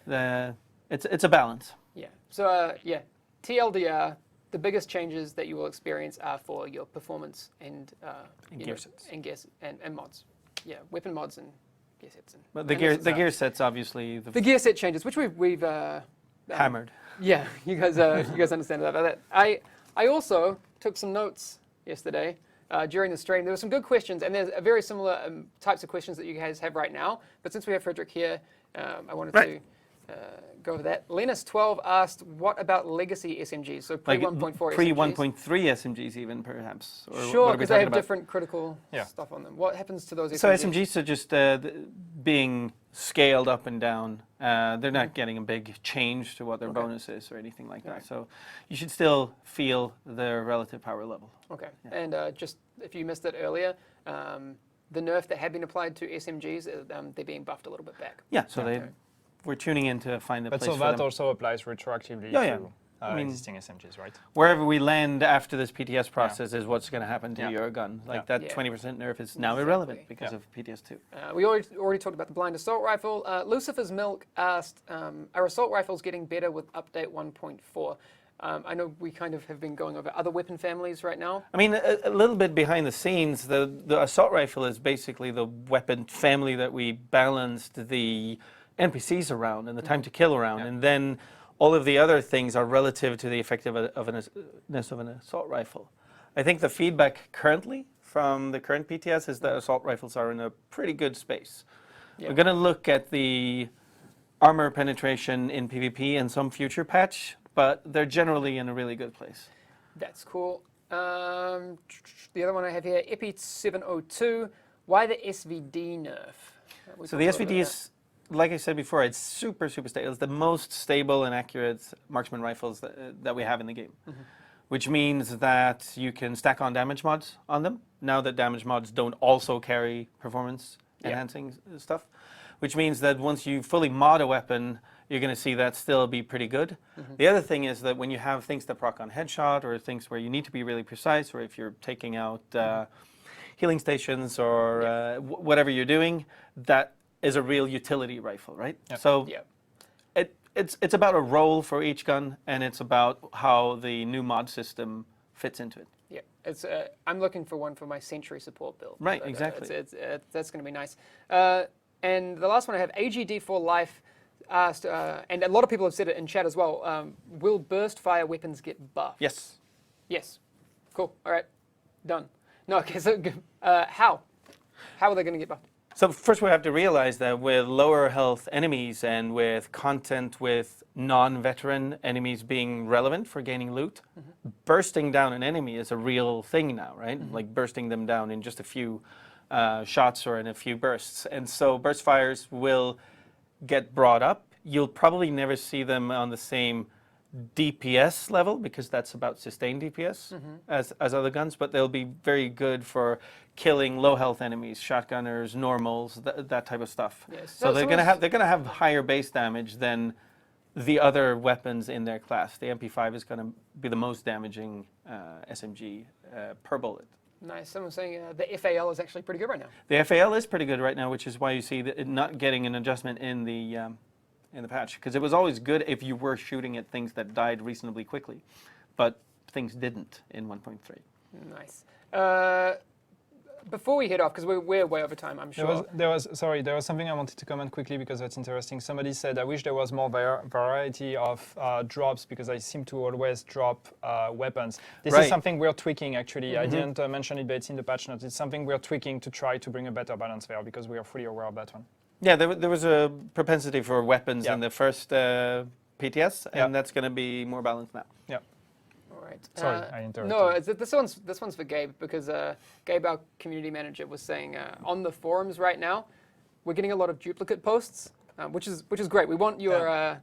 it's a balance. Yeah. So TLDR, the biggest changes that you will experience are for your performance and gear sets. And mods. Yeah, weapon mods and gear sets. But the gear sets obviously the gear set changes, which we've hammered. Yeah, you guys understand about that. I also took some notes yesterday during the stream. There were some good questions, and there's a very similar types of questions that you guys have right now. But since we have Frederick here, I wanted to go over that. Linus12 asked, what about legacy SMGs? So pre 1.4 SMGs? Pre 1.3 SMGs even, perhaps. Or sure, because they have different critical stuff on them. What happens to those SMGs? So SMGs are just being scaled up and down. They're not getting a big change to what their bonus is or anything like that. So you should still feel their relative power level. Okay. Yeah. And just if you missed it earlier, the nerf that had been applied to SMGs, they're being buffed a little bit back. Yeah, so we're tuning in to find a place for them. But so that also applies retroactively to existing SMGs, right? Wherever we land after this PTS process is what's going to happen to your gun. Like that 20% nerf is now irrelevant because of PTS2. We already talked about the blind assault rifle. Lucifer's Milk asked, are assault rifles getting better with update 1.4? I know we kind of have been going over other weapon families right now. I mean, a little bit behind the scenes, the assault rifle is basically the weapon family that we balanced the NPCs around and the time to kill around, and then all of the other things are relative to the effectiveness of an assault rifle. I think the feedback currently from the current PTS is that assault rifles are in a pretty good space. We're going to look at the armor penetration in PvP in some future patch, but they're generally in a really good place. That's cool. The other one I have here, Epi702, why the SVD nerf? So the SVD is, like I said before, it's super stable. It's the most stable and accurate marksman rifles that we have in the game, which means that you can stack on damage mods on them, now that damage mods don't also carry performance enhancing stuff, which means that once you fully mod a weapon, you're going to see that still be pretty good. The other thing is that when you have things that proc on headshot or things where you need to be really precise, or if you're taking out healing stations or whatever you're doing, that is a real utility rifle, right? So it's about a role for each gun, and it's about how the new mod system fits into it. Yeah, it's. I'm looking for one for my Sentry support build. Right, but, exactly. That's going to be nice. And the last one I have, AGD4 Life asked, and a lot of people have said it in chat as well, will burst fire weapons get buffed? Yes. Yes. Cool. All right. Done. No, okay, so how? How are they going to get buffed? So first we have to realize that with lower health enemies and with content with non-veteran enemies being relevant for gaining loot, bursting down an enemy is a real thing now, right? Like bursting them down in just a few shots or in a few bursts. And so burst fires will get brought up. You'll probably never see them on the same DPS level, because that's about sustained DPS as other guns, but they'll be very good for killing low health enemies, shotgunners, normals, that type of stuff. Yes. So they're gonna have higher base damage than the other weapons in their class. The MP5 is gonna be the most damaging SMG per bullet. Nice. Someone's saying the FAL is actually pretty good right now. The FAL is pretty good right now, which is why you see it not getting an adjustment in the patch, because it was always good if you were shooting at things that died reasonably quickly. but things didn't in 1.3. Nice. Before we head off, because we're way over time, I'm sure. There was something I wanted to comment quickly because that's interesting. Somebody said, I wish there was more variety of drops because I seem to always drop weapons. This is something we're tweaking, actually. I didn't mention it, but it's in the patch notes. It's something we're tweaking to try to bring a better balance there because we are fully aware of that one. Yeah, there was a propensity for weapons in the first PTS, and that's going to be more balanced now. Yeah. All right. Sorry, I interrupted. No, this one's for Gabe because Gabe, our community manager, was saying on the forums right now, we're getting a lot of duplicate posts, which is great. We want your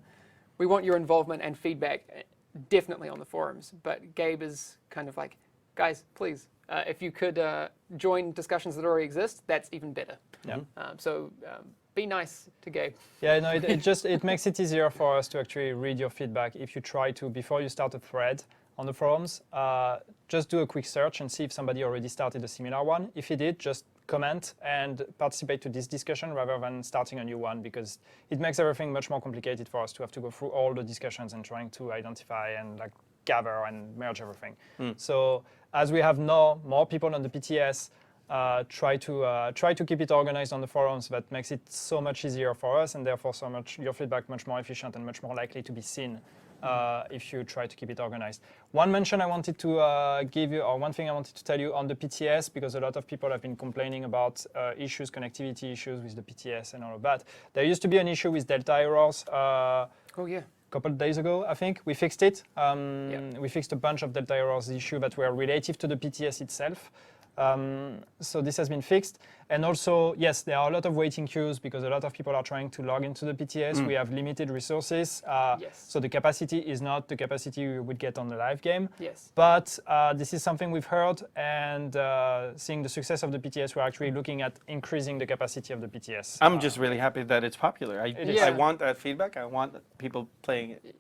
involvement and feedback definitely on the forums. But Gabe is kind of like, guys, please, if you could join discussions that already exist, that's even better. Yeah. So be nice to Gabe. Yeah, no, it makes it easier for us to actually read your feedback. If you try to, before you start a thread on the forums, just do a quick search and see if somebody already started a similar one. If he did, just comment and participate to this discussion rather than starting a new one, because it makes everything much more complicated for us to have to go through all the discussions and trying to identify and like gather and merge everything. So as we have now more people on the PTS, try to keep it organized on the forums. That makes it so much easier for us, and therefore so much your feedback much more efficient and much more likely to be seen if you try to keep it organized. One mention I wanted to give you, or one thing I wanted to tell you on the PTS, because a lot of people have been complaining about issues, connectivity issues with the PTS and all of that. There used to be an issue with Delta errors. Oh yeah. Couple of days ago, I think. We fixed it. We fixed a bunch of Delta errors issue that were relative to the PTS itself. So this has been fixed. And also, yes, there are a lot of waiting queues because a lot of people are trying to log into the PTS. We have limited resources. So the capacity is not the capacity we would get on the live game. Yes. But this is something we've heard, and seeing the success of the PTS, we're actually looking at increasing the capacity of the PTS. I'm just really happy that it's popular. I want that feedback. I want people playing it.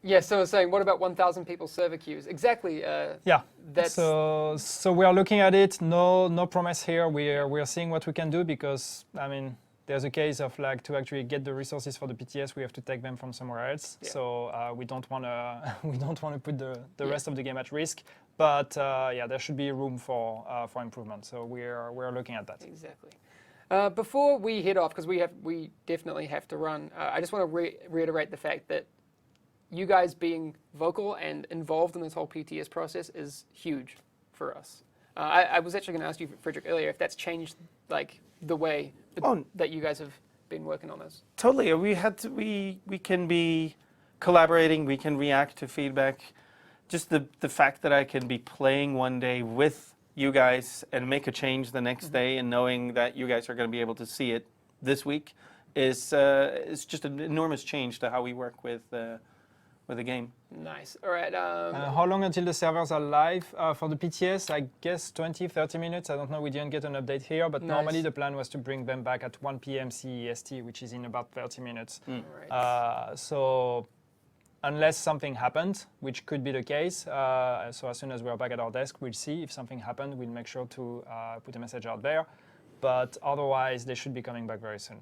Yeah, so I was saying, what about 1,000 people server queues? Exactly. Yeah. That's So we are looking at it. No promise here. We're seeing what we can do because I mean there's a case of like to actually get the resources for the PTS, we have to take them from somewhere else. Yeah. So we don't want to put the rest of the game at risk. But yeah, there should be room for improvement. So we're looking at that. Exactly. Before we head off, because we definitely have to run. I just want to reiterate the fact that you guys being vocal and involved in this whole PTS process is huge for us. I was actually going to ask you, Frederick, earlier if that's changed like the way that you guys have been working on this. Totally. We can be collaborating. We can react to feedback. Just the fact that I can be playing one day with you guys and make a change the next day, and knowing that you guys are going to be able to see it this week is just an enormous change to how we work with the game. Nice. All right. How long until the servers are live for the PTS? I guess 20, 30 minutes. I don't know. We didn't get an update here, but normally the plan was to bring them back at 1 p.m. CEST, which is in about 30 minutes. Right. So unless something happened, which could be the case, so as soon as we're back at our desk, we'll see. If something happened, we'll make sure to put a message out there. But otherwise, they should be coming back very soon.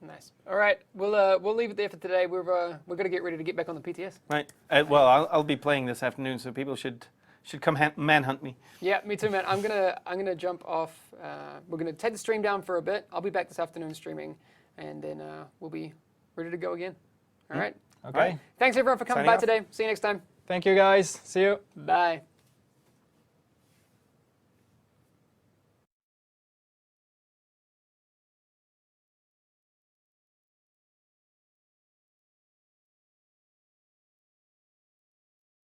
Nice. All right, we'll leave it there for today. We're going to get ready to get back on the PTS. Right. Well, I'll be playing this afternoon, so people should come manhunt me. Yeah, me too, man. I'm gonna jump off. We're gonna take the stream down for a bit. I'll be back this afternoon streaming, and then we'll be ready to go again. All right. Okay. All right. Thanks everyone for coming by today. See you next time. Thank you, guys. See you. Bye.